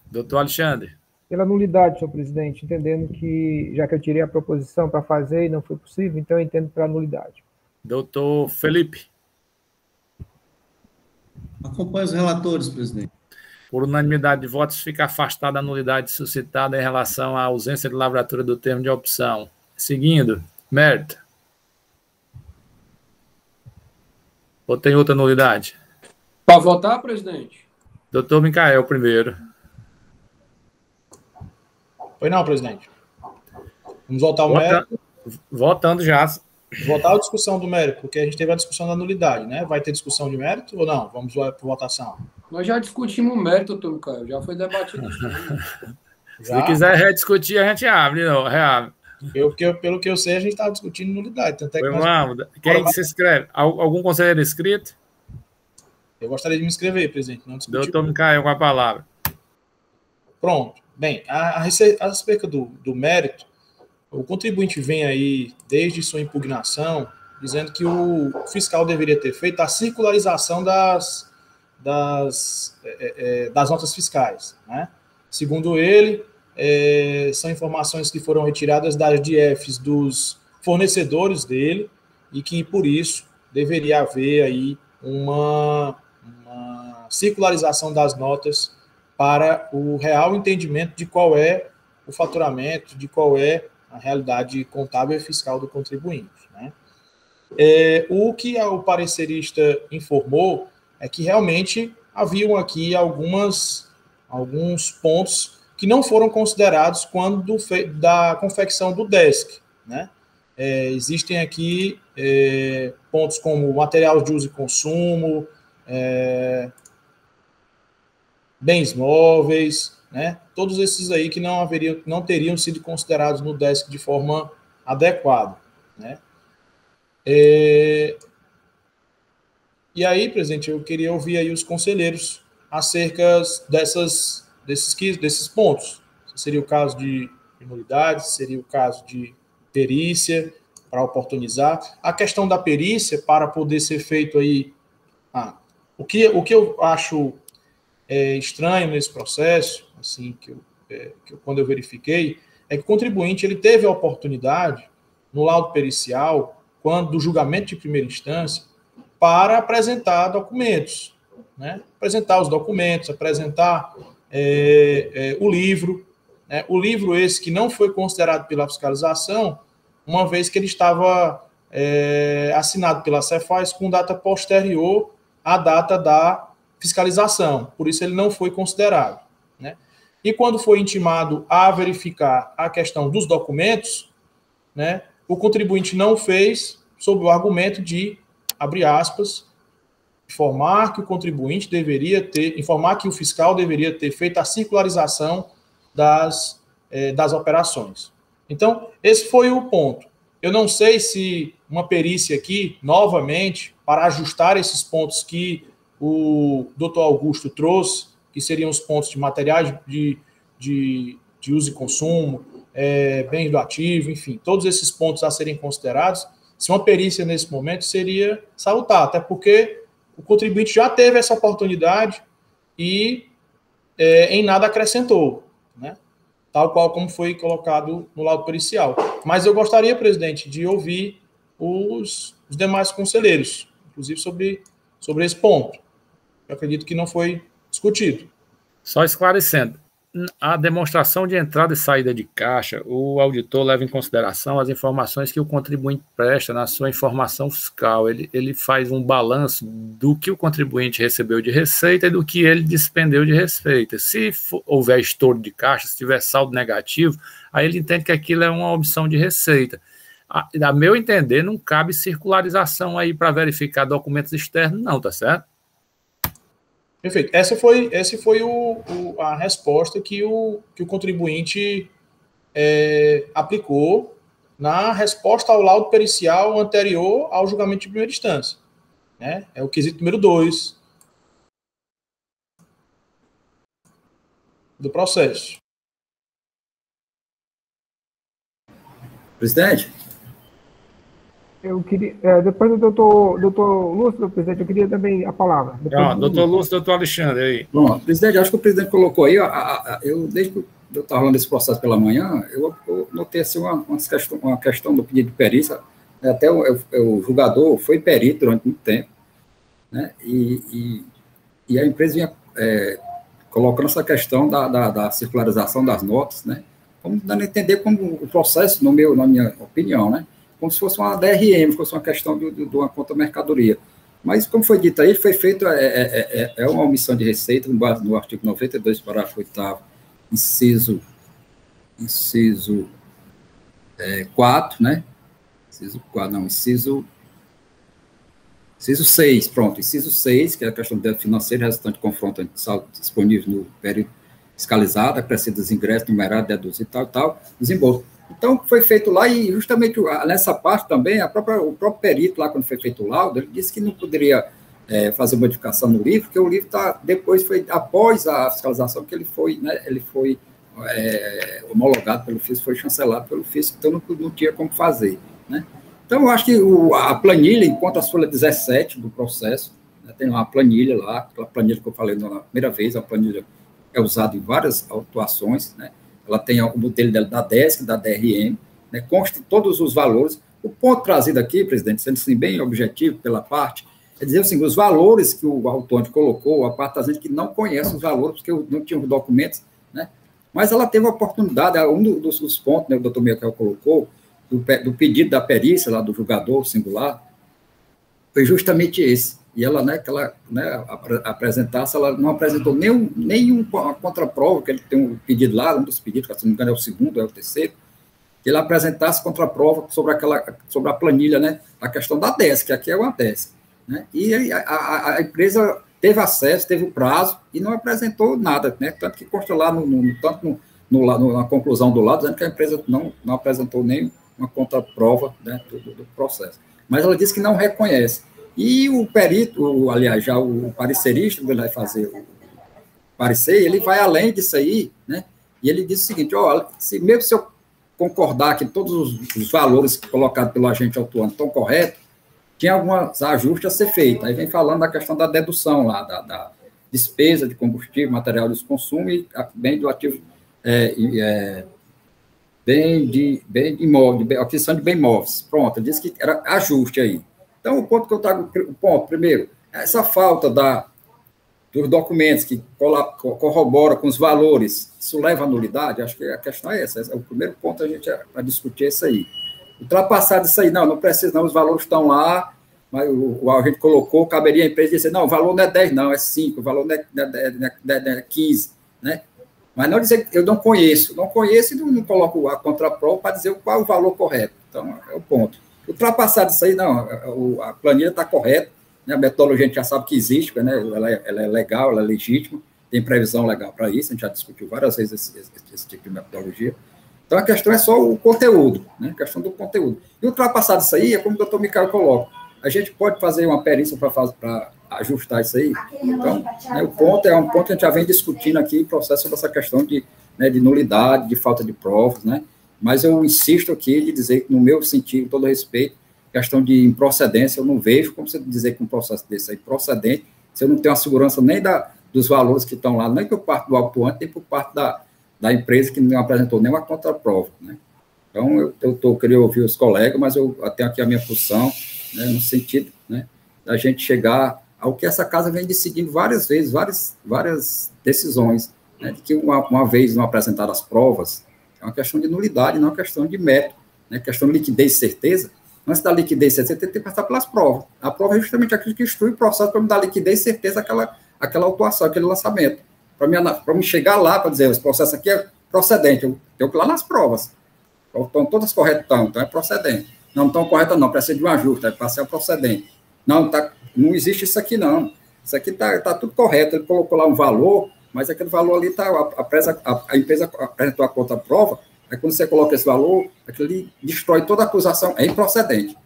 Doutor Alexandre. Pela nulidade, senhor presidente, entendendo que, já que eu tirei a proposição para fazer e não foi possível, então eu entendo pela nulidade. Doutor Felipe. Acompanho os relatores, presidente. Por unanimidade de votos, fica afastada a nulidade suscitada em relação à ausência de lavratura do termo de opção. Seguindo, mérito. Ou tem outra nulidade? Para votar, presidente? Doutor Micael, primeiro. Foi não, presidente. Vamos votar o mérito. Votando já. Votar a discussão do mérito, porque a gente teve a discussão da nulidade, né? Vai ter discussão de mérito ou não? Vamos para votação. Nós já discutimos o mérito, doutor Micael, já foi debatido. Se quiser rediscutir, a gente reabre. Pelo que eu sei, a gente estava discutindo nulidade. Tanto é que quem se inscreve? Algum conselheiro inscrito? Eu gostaria de me inscrever, presidente. Não discutir. Doutor Micael, com a palavra. Pronto. Bem, a respeito do mérito, o contribuinte vem aí, desde sua impugnação, dizendo que o fiscal deveria ter feito a circularização das notas fiscais, né? Segundo ele, são informações que foram retiradas das DIEFs dos fornecedores dele e que, por isso, deveria haver aí uma circularização das notas para o real entendimento de qual é o faturamento, de qual é a realidade contábil e fiscal do contribuinte, né? O que o parecerista informou é que realmente haviam aqui alguns pontos que não foram considerados quando da confecção do DESC, né? Existem aqui pontos como material de uso e consumo, bens móveis, né? Todos esses aí que não teriam sido considerados no DESC de forma adequada, né? E aí, presidente, eu queria ouvir aí os conselheiros acerca desses pontos. Seria o caso de nulidade, seria o caso de perícia, para oportunizar. A questão da perícia, para poder ser feito aí... O que eu acho estranho nesse processo, assim, quando eu verifiquei, é que o contribuinte ele teve a oportunidade, no laudo pericial, do julgamento de primeira instância, para apresentar documentos, né? Apresentar os documentos, apresentar o livro, né? O livro esse que não foi considerado pela fiscalização, uma vez que ele estava assinado pela Cefaz com data posterior à data da fiscalização, por isso ele não foi considerado, né? E quando foi intimado a verificar a questão dos documentos, né, o contribuinte não fez, sob o argumento de, abre aspas, informar que o fiscal deveria ter feito a circularização das operações. Então, esse foi o ponto. Eu não sei se uma perícia aqui, novamente, para ajustar esses pontos que o doutor Augusto trouxe, que seriam os pontos de materiais de uso e consumo, bens do ativo, enfim, todos esses pontos a serem considerados, se uma perícia nesse momento seria salutar, até porque o contribuinte já teve essa oportunidade e em nada acrescentou, né? Tal qual como foi colocado no laudo pericial. Mas eu gostaria, presidente, de ouvir os demais conselheiros, inclusive sobre esse ponto. Eu acredito que não foi discutido. Só esclarecendo, a demonstração de entrada e saída de caixa, o auditor leva em consideração as informações que o contribuinte presta na sua informação fiscal. Ele faz um balanço do que o contribuinte recebeu de receita e do que ele despendeu de receita. Se houver estouro de caixa, se tiver saldo negativo, aí ele entende que aquilo é uma opção de receita. A meu entender, não cabe circularização aí para verificar documentos externos, não, tá certo? Perfeito. Essa foi a resposta que o contribuinte aplicou na resposta ao laudo pericial anterior ao julgamento de primeira instância, né? É o quesito número 2 do processo. Presidente? Eu queria, depois do doutor Lúcio, presidente, eu queria também a palavra. Doutor Lúcio, doutor Alexandre, aí. Bom, presidente, acho que o presidente colocou aí, desde que eu estava falando desse processo pela manhã, eu notei assim, uma questão do pedido de perícia, até o julgador foi perito durante muito tempo, né, e a empresa vinha colocando essa questão da circularização das notas, né, como dando a entender como o processo, na minha opinião, né, como se fosse uma DRM, fosse uma questão de uma conta mercadoria. Mas, como foi dito aí, foi feito, uma omissão de receita, no artigo 92, parágrafo 8º, inciso 4, né? Inciso 6, pronto, inciso 6, que é a questão do débito financeiro, resultante de confronto entre saldo disponível no período fiscalizado, acrescido dos ingressos, numerado, deduzido, tal, desembolso. Então, foi feito lá, e justamente nessa parte também, o próprio perito lá, quando foi feito o laudo, ele disse que não poderia fazer modificação no livro, porque o livro depois foi, após a fiscalização, que ele foi homologado pelo fisco, foi chancelado pelo fisco, então não tinha como fazer, né? Então, eu acho que a planilha, enquanto a folha 17 do processo, né, tem uma planilha lá, aquela planilha que eu falei na primeira vez, a planilha é usada em várias autuações, né? Ela tem o modelo dela da DESC, da DRM, né? Consta todos os valores. O ponto trazido aqui, presidente, sendo assim, bem objetivo pela parte, é dizer assim, os valores que o autuante colocou, a parte da gente que não conhece os valores, porque não tinha os documentos, né? Mas ela teve a oportunidade, um dos pontos, né, o doutor Michael colocou, do pedido da perícia, lá do julgador singular, foi justamente esse. E ela, né, que ela, né, apresentasse, ela não apresentou nenhuma contraprova, que ele tem um pedido lá, um dos pedidos, se não me engano é o segundo, é o terceiro, que ele apresentasse contraprova sobre a planilha, né, a questão da DESC, que aqui é uma DESC, né, e a empresa teve acesso, teve o prazo, e não apresentou nada, né, tanto que consta lá, na conclusão do lado, dizendo que a empresa não apresentou nem uma contraprova, né, do processo. Mas ela disse que não reconhece. E o perito, aliás, já o parecerista, que vai fazer o parecer, ele vai além disso aí, né? E ele diz o seguinte, olha, mesmo se eu concordar que todos os valores colocados pelo agente autuante estão corretos, tinha alguns ajustes a ser feitos. Aí vem falando da questão da dedução lá, da despesa de combustível, material de consumo e bem do ativo, bem de imóvel, aquisição de bem imóveis. Pronto, ele disse que era ajuste aí. Então, o ponto que eu trago, primeiro, essa falta dos documentos que corroboram com os valores, isso leva à nulidade? Acho que a questão é essa. O primeiro ponto a gente vai discutir isso aí. Ultrapassado isso aí, não precisa, não, os valores estão lá, mas o agente colocou, caberia a empresa dizer, não, o valor não é 10, não, é 5, o valor não é 15, né? Mas não dizer que eu não conheço e não coloco a contraprova para dizer qual é o valor correto. Então, é o ponto. Ultrapassado isso aí, não, a planilha está correta, né, a metodologia a gente já sabe que existe, né, ela é legal, ela é legítima, tem previsão legal para isso, a gente já discutiu várias vezes esse tipo de metodologia. Então, a questão é só o conteúdo, né, a questão do conteúdo. E ultrapassado isso aí, é como o doutor Michael coloca, a gente pode fazer uma perícia para ajustar isso aí. Então, né, o ponto é um ponto que a gente já vem discutindo aqui, o processo sobre essa questão de nulidade, de falta de provas, né? Mas eu insisto aqui de dizer que, no meu sentido, todo respeito, questão de improcedência, eu não vejo como você dizer que um processo desse aí procedente, se eu não tenho a segurança nem dos valores que estão lá, nem por parte do autuante, nem por parte da empresa que não apresentou nenhuma contraprova, né? Então, eu queria ouvir os colegas, mas eu tenho aqui a minha posição, né, no sentido, né, da gente chegar ao que essa casa vem decidindo várias vezes, várias decisões, né, de que uma vez não apresentadas as provas, é uma questão de nulidade, não é uma questão de mérito, né, questão de liquidez e certeza. Antes da liquidez e certeza, tem que passar pelas provas. A prova é justamente aquilo que instrui o processo para me dar liquidez e certeza àquela autuação, aquele lançamento. Para me chegar lá, para dizer, esse processo aqui é procedente, eu tenho que ir lá nas provas. Estão todas corretas, então é procedente. Não estão corretas, não, precisa de um ajuste, aí passa a procedente. Não existe isso aqui, não. Isso aqui está tudo correto. Ele colocou lá um valor, mas aquele valor ali está. A empresa apresentou a contraprova, aí quando você coloca esse valor, aquilo ali destrói toda a acusação, é improcedente.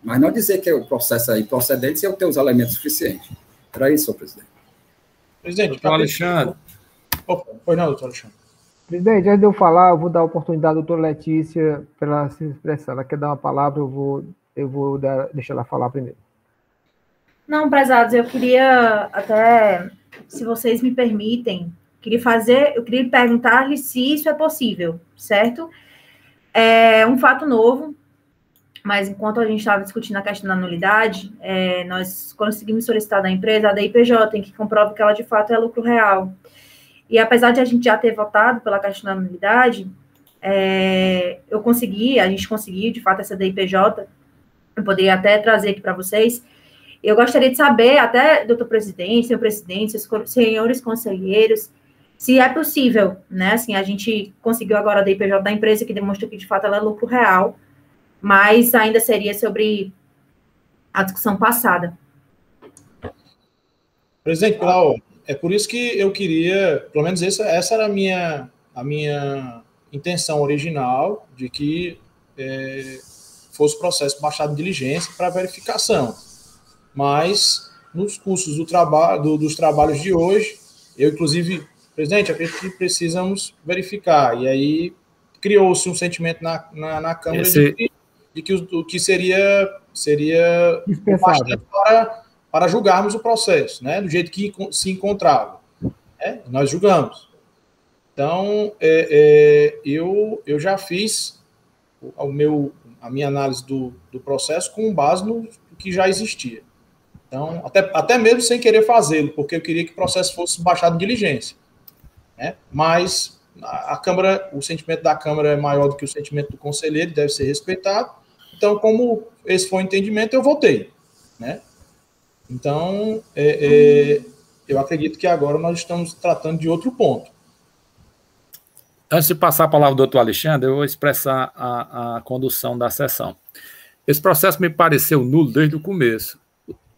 Mas não dizer que o processo é improcedente se eu tenho os elementos suficientes. Era isso, senhor presidente. Presidente, doutor Alexandre. Opa, foi não, doutor Alexandre. Presidente, antes de eu falar, eu vou dar a oportunidade à doutora Letícia para ela se expressar. Ela quer dar uma palavra, eu vou deixar ela falar primeiro. Não, prezados, eu queria até, se vocês me permitem, eu queria perguntar-lhe se isso é possível, certo? É um fato novo, mas enquanto a gente estava discutindo a questão da nulidade, nós conseguimos solicitar da empresa a DIPJ, em que comprova que ela de fato é lucro real. E apesar de a gente já ter votado pela questão da nulidade, a gente conseguiu, de fato, essa DIPJ, eu poderia até trazer aqui para vocês. Eu gostaria de saber, até, doutor presidente, senhor presidente, senhores conselheiros, se é possível, né, assim, a gente conseguiu agora a DIPJ da empresa, que demonstra que, de fato, ela é lucro real, mas ainda seria sobre a discussão passada. Presidente, Cláudio, é por isso que eu queria, pelo menos essa era a minha intenção original, de que fosse processo baixado de diligência para verificação. Mas, nos cursos dos trabalhos de hoje, eu, inclusive, presidente, acredito que precisamos verificar. E aí, criou-se um sentimento na Câmara de que o que seria dispensável para julgarmos o processo, né, do jeito que se encontrava. Nós julgamos. Então, eu já fiz a minha análise do processo com base no que já existia. Então, até mesmo sem querer fazê-lo, porque eu queria que o processo fosse baixado em diligência. Né? Mas a Câmara, o sentimento da Câmara é maior do que o sentimento do conselheiro, deve ser respeitado. Então, como esse foi o entendimento, eu votei. Né? Então, eu acredito que agora nós estamos tratando de outro ponto. Antes de passar a palavra ao doutor Alexandre, eu vou expressar a condução da sessão. Esse processo me pareceu nulo desde o começo.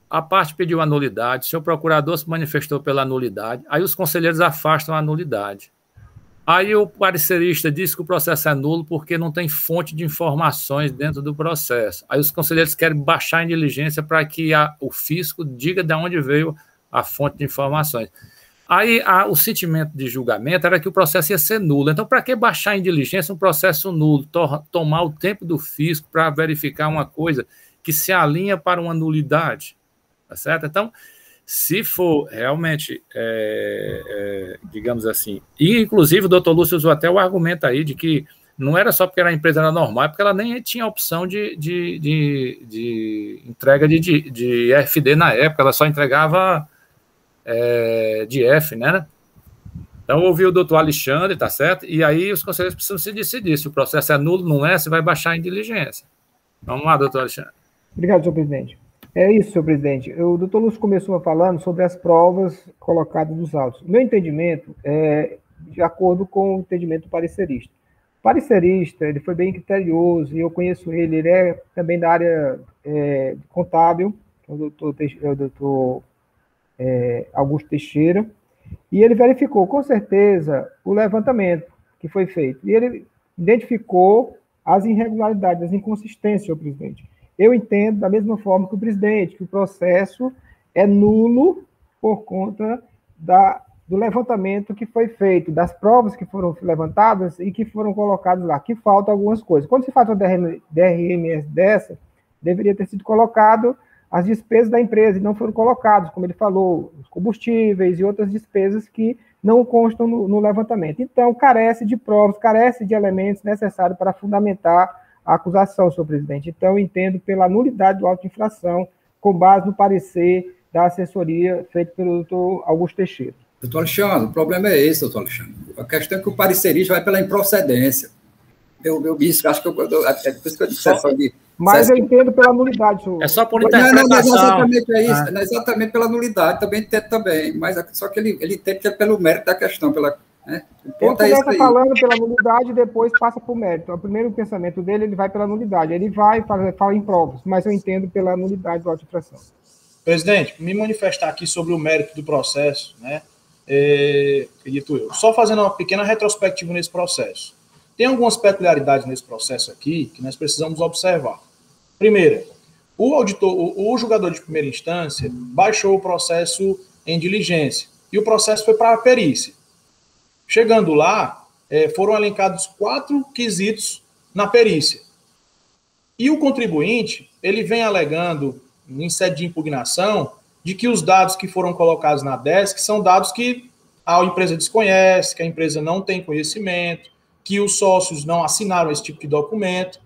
A parte pediu a nulidade, o senhor procurador se manifestou pela nulidade, aí os conselheiros afastam a nulidade. Aí o parecerista disse que o processo é nulo porque não tem fonte de informações dentro do processo. Aí os conselheiros querem baixar em diligência para que o fisco diga de onde veio a fonte de informações. Aí o sentimento de julgamento era que o processo ia ser nulo. Então, para que baixar em diligência um processo nulo? Tomar o tempo do fisco para verificar uma coisa que se alinha para uma nulidade. Tá certo? Então, se for realmente, digamos assim, e inclusive o doutor Lúcio usou até o argumento aí de que não era só porque a empresa era normal, porque ela nem tinha opção de entrega de FD na época, ela só entregava de F, né? Então, eu ouvi o doutor Alexandre, tá certo? E aí os conselheiros precisam se decidir se o processo é nulo, não é, se vai baixar em diligência. Vamos lá, doutor Alexandre. Obrigado, senhor presidente. É isso, senhor presidente. O doutor Lúcio começou falando sobre as provas colocadas nos autos. O meu entendimento é de acordo com o entendimento do parecerista. O parecerista, ele foi bem criterioso, e eu conheço ele é também da área contábil, o doutor Augusto Teixeira, e ele verificou, com certeza, o levantamento que foi feito. E ele identificou as irregularidades, as inconsistências, senhor presidente. Eu entendo da mesma forma que o presidente, que o processo é nulo por conta do levantamento que foi feito, das provas que foram levantadas e que foram colocadas lá, que faltam algumas coisas. Quando se faz uma DRMS dessa, deveria ter sido colocado as despesas da empresa, e não foram colocados, como ele falou, os combustíveis e outras despesas que não constam no levantamento. Então, carece de provas, carece de elementos necessários para fundamentar a acusação, senhor presidente. Então, eu entendo pela nulidade do auto de infração, com base no parecer da assessoria feito pelo doutor Augusto Teixeira. Doutor Alexandre, o problema é esse, doutor Alexandre. A questão é que o parecerista vai pela improcedência. Eu disse, acho que é por isso que eu disse Mas eu entendo pela nulidade, senhor. É só por interpretação. Não exatamente é isso, não é exatamente pela nulidade, também entendo também, mas só que ele entende que é pelo mérito da questão, né? O ponto ele começa falando pela nulidade e depois passa para o mérito. O primeiro pensamento dele, ele vai pela nulidade, ele fala em provas, mas eu entendo pela nulidade do auto de infração. Presidente, me manifestar aqui sobre o mérito do processo, né? Acredito eu. Só fazendo uma pequena retrospectiva nesse processo. Tem algumas peculiaridades nesse processo aqui que nós precisamos observar. Primeira, o julgador de primeira instância baixou o processo em diligência e o processo foi para a perícia. Chegando lá, foram elencados 4 quesitos na perícia. E o contribuinte, ele vem alegando, em sede de impugnação, de que os dados que foram colocados na DESC são dados que a empresa desconhece, que a empresa não tem conhecimento, que os sócios não assinaram esse tipo de documento.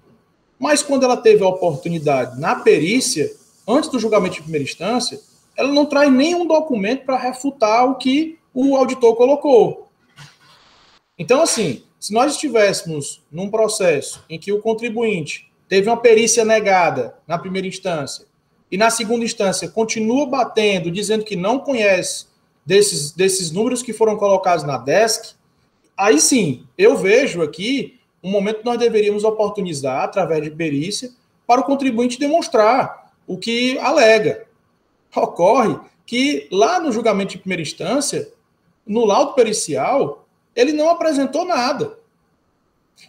Mas quando ela teve a oportunidade na perícia, antes do julgamento de primeira instância, ela não traz nenhum documento para refutar o que o auditor colocou. Então, assim, se nós estivéssemos num processo em que o contribuinte teve uma perícia negada na primeira instância e na segunda instância continua batendo, dizendo que não conhece desses números que foram colocados na DESC, aí sim, eu vejo aqui um momento que nós deveríamos oportunizar, através de perícia, para o contribuinte demonstrar o que alega. Ocorre que lá no julgamento de primeira instância, no laudo pericial, ele não apresentou nada.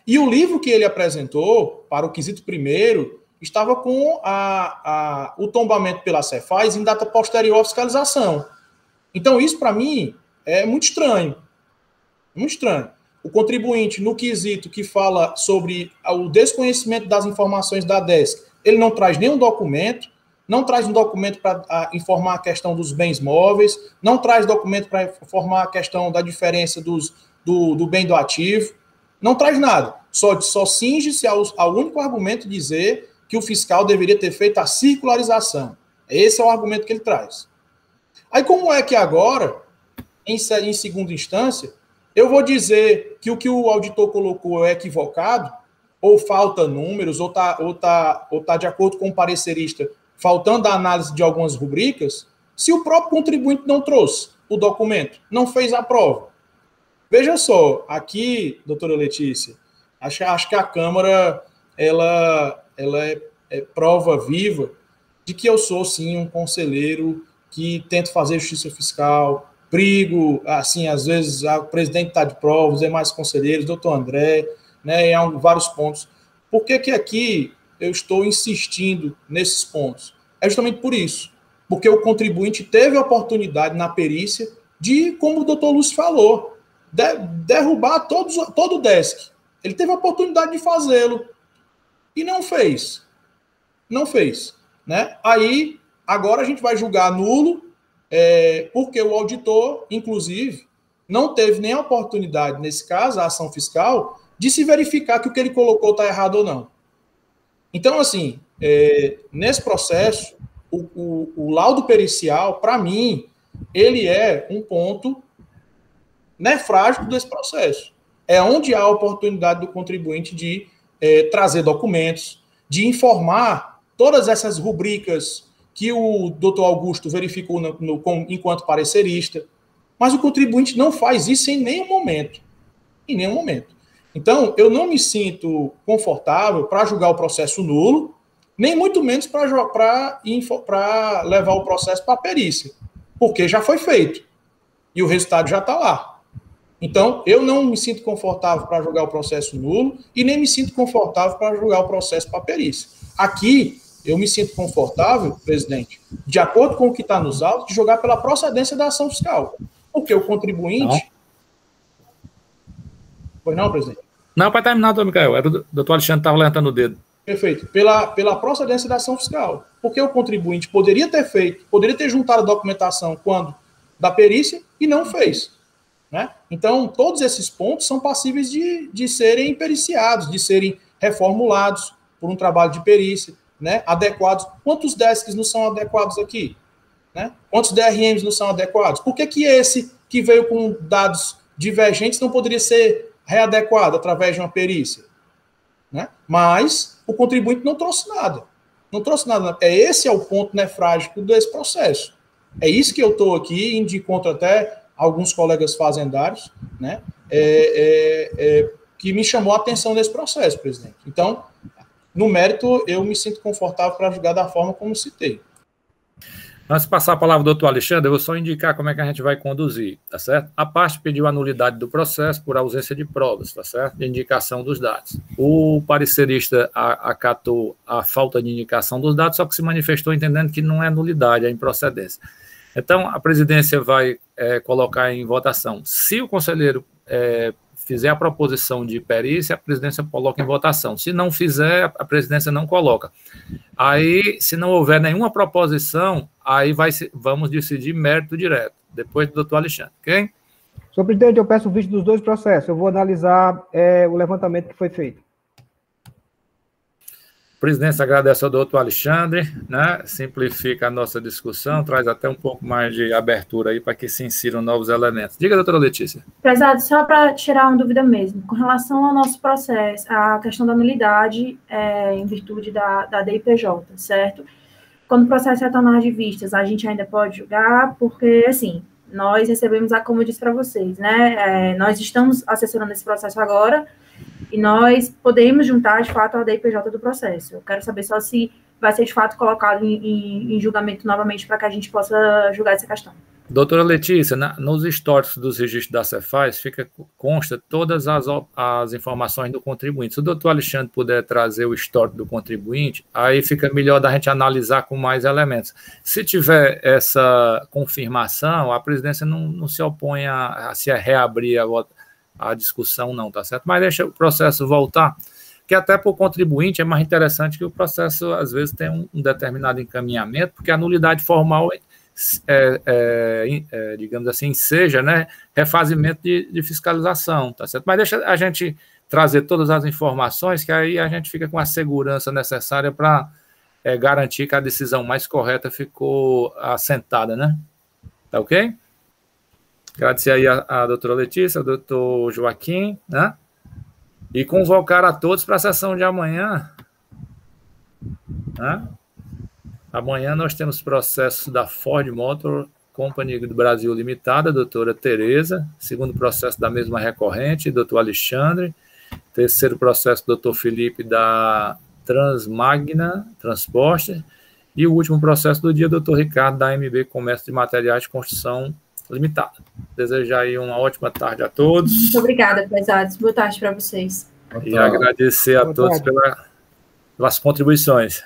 E o livro que ele apresentou para o quesito primeiro estava com o tombamento pela Cefaz em data posterior à fiscalização. Então, isso, para mim, é muito estranho. Muito estranho. o contribuinte, no quesito que fala sobre o desconhecimento das informações da DESC, ele não traz nenhum documento, não traz um documento para informar a questão dos bens móveis, não traz documento para informar a questão da diferença do bem do ativo, não traz nada. Só cinge-se ao único argumento de dizer que o fiscal deveria ter feito a circularização. Esse é o argumento que ele traz. Aí, como é que agora, em segunda instância, eu vou dizer que o que o auditor colocou é equivocado, ou falta números, ou tá de acordo com o parecerista, faltando a análise de algumas rubricas, se o próprio contribuinte não trouxe o documento, não fez a prova? Veja só, aqui, doutora Letícia, acho que a Câmara ela é prova viva de que eu sou, sim, um conselheiro que tento fazer justiça fiscal, brigo, assim, às vezes o presidente está de prova, os demais conselheiros, doutor André, né, em vários pontos. Por que aqui eu estou insistindo nesses pontos? É justamente por isso, porque o contribuinte teve a oportunidade na perícia de, como o doutor Lúcio falou, derrubar todo o DESC. Ele teve a oportunidade de fazê-lo e não fez. Não fez. Né? Aí, agora a gente vai julgar nulo, porque o auditor, inclusive, não teve nem a oportunidade, nesse caso, a ação fiscal, de se verificar que o que ele colocou está errado ou não. Então, assim, nesse processo, o laudo pericial, para mim, ele é um ponto nefrágico desse processo. É onde há a oportunidade do contribuinte de trazer documentos, de informar todas essas rubricas que o doutor Augusto verificou enquanto parecerista, mas o contribuinte não faz isso em nenhum momento. Em nenhum momento. Então, eu não me sinto confortável para julgar o processo nulo, nem muito menos para levar o processo para a perícia, porque já foi feito e o resultado já está lá. Então, eu não me sinto confortável para julgar o processo nulo e nem me sinto confortável para julgar o processo para a perícia. Aqui, eu me sinto confortável, presidente, de acordo com o que está nos autos, de julgar pela procedência da ação fiscal. Porque o contribuinte... Não. Pois não, presidente? Não, para terminar, doutor Micael, era o doutor Alexandre que estava levantando o dedo. Perfeito. Pela procedência da ação fiscal. Porque o contribuinte poderia ter juntado a documentação quando da perícia e não fez. Né? Então, todos esses pontos são passíveis de serem periciados, de serem reformulados por um trabalho de perícia, né? Adequados. Quantos DESCs não são adequados aqui? Né? Quantos DRMs não são adequados? Por que esse que veio com dados divergentes não poderia ser readequado através de uma perícia? Né? Mas o contribuinte não trouxe nada. Não trouxe nada. Esse é o ponto nefrágico desse processo. É isso que eu estou aqui, indo de encontro até alguns colegas fazendários, né? Que me chamou a atenção nesse processo, presidente. Então, no mérito, eu me sinto confortável para julgar da forma como citei. Antes de passar a palavra ao doutor Alexandre, eu vou só indicar como é que a gente vai conduzir, tá certo? A parte pediu a nulidade do processo por ausência de provas, tá certo? De indicação dos dados. O parecerista acatou a falta de indicação dos dados, só que se manifestou entendendo que não é nulidade, é improcedência. Então, a presidência vai colocar em votação. Se o conselheiro fizer a proposição de perícia, a presidência coloca em votação. Se não fizer, a presidência não coloca. Aí, se não houver nenhuma proposição, aí vamos decidir mérito direto, depois do doutor Alexandre, ok? Senhor presidente, eu peço o vídeo dos dois processos. Eu vou analisar o levantamento que foi feito. A presidência agradece ao doutor Alexandre, né? Simplifica a nossa discussão, traz até um pouco mais de abertura aí para que se insiram novos elementos. Diga, doutora Letícia. Prezado, só para tirar uma dúvida mesmo, com relação ao nosso processo, a questão da nulidade em virtude da DIPJ, certo? Quando o processo retornar de vistas, a gente ainda pode julgar, porque, assim, nós recebemos, como eu disse para vocês, né? Nós estamos assessorando esse processo agora, e nós podemos juntar, de fato, a DIPJ do processo. Eu quero saber só se vai ser, de fato, colocado em julgamento novamente para que a gente possa julgar essa questão. Doutora Letícia, nos históricos dos registros da Cefaz, consta todas as informações do contribuinte. Se o doutor Alexandre puder trazer o histórico do contribuinte, aí fica melhor da gente analisar com mais elementos. Se tiver essa confirmação, a presidência não se opõe a se reabrir a discussão não, tá certo? Mas deixa o processo voltar, que até para o contribuinte é mais interessante que o processo, às vezes, tem um determinado encaminhamento, porque a nulidade formal digamos assim, seja, né, refazimento de fiscalização, tá certo? Mas deixa a gente trazer todas as informações, que aí a gente fica com a segurança necessária para garantir que a decisão mais correta ficou assentada, né? Tá ok? Agradecer aí a doutora Letícia, ao doutor Joaquim, né? E convocar a todos para a sessão de amanhã, né? Amanhã nós temos processo da Ford Motor Company do Brasil Limitada, doutora Tereza, segundo processo da mesma recorrente, doutor Alexandre, terceiro processo, doutor Felipe, da Transmagna Transporte, e o último processo do dia, doutor Ricardo, da MB Comércio de Materiais de Construção Limitada. Desejar aí uma ótima tarde a todos. Muito obrigada, prezados. Boa tarde para vocês. E agradecer a todos pelas contribuições.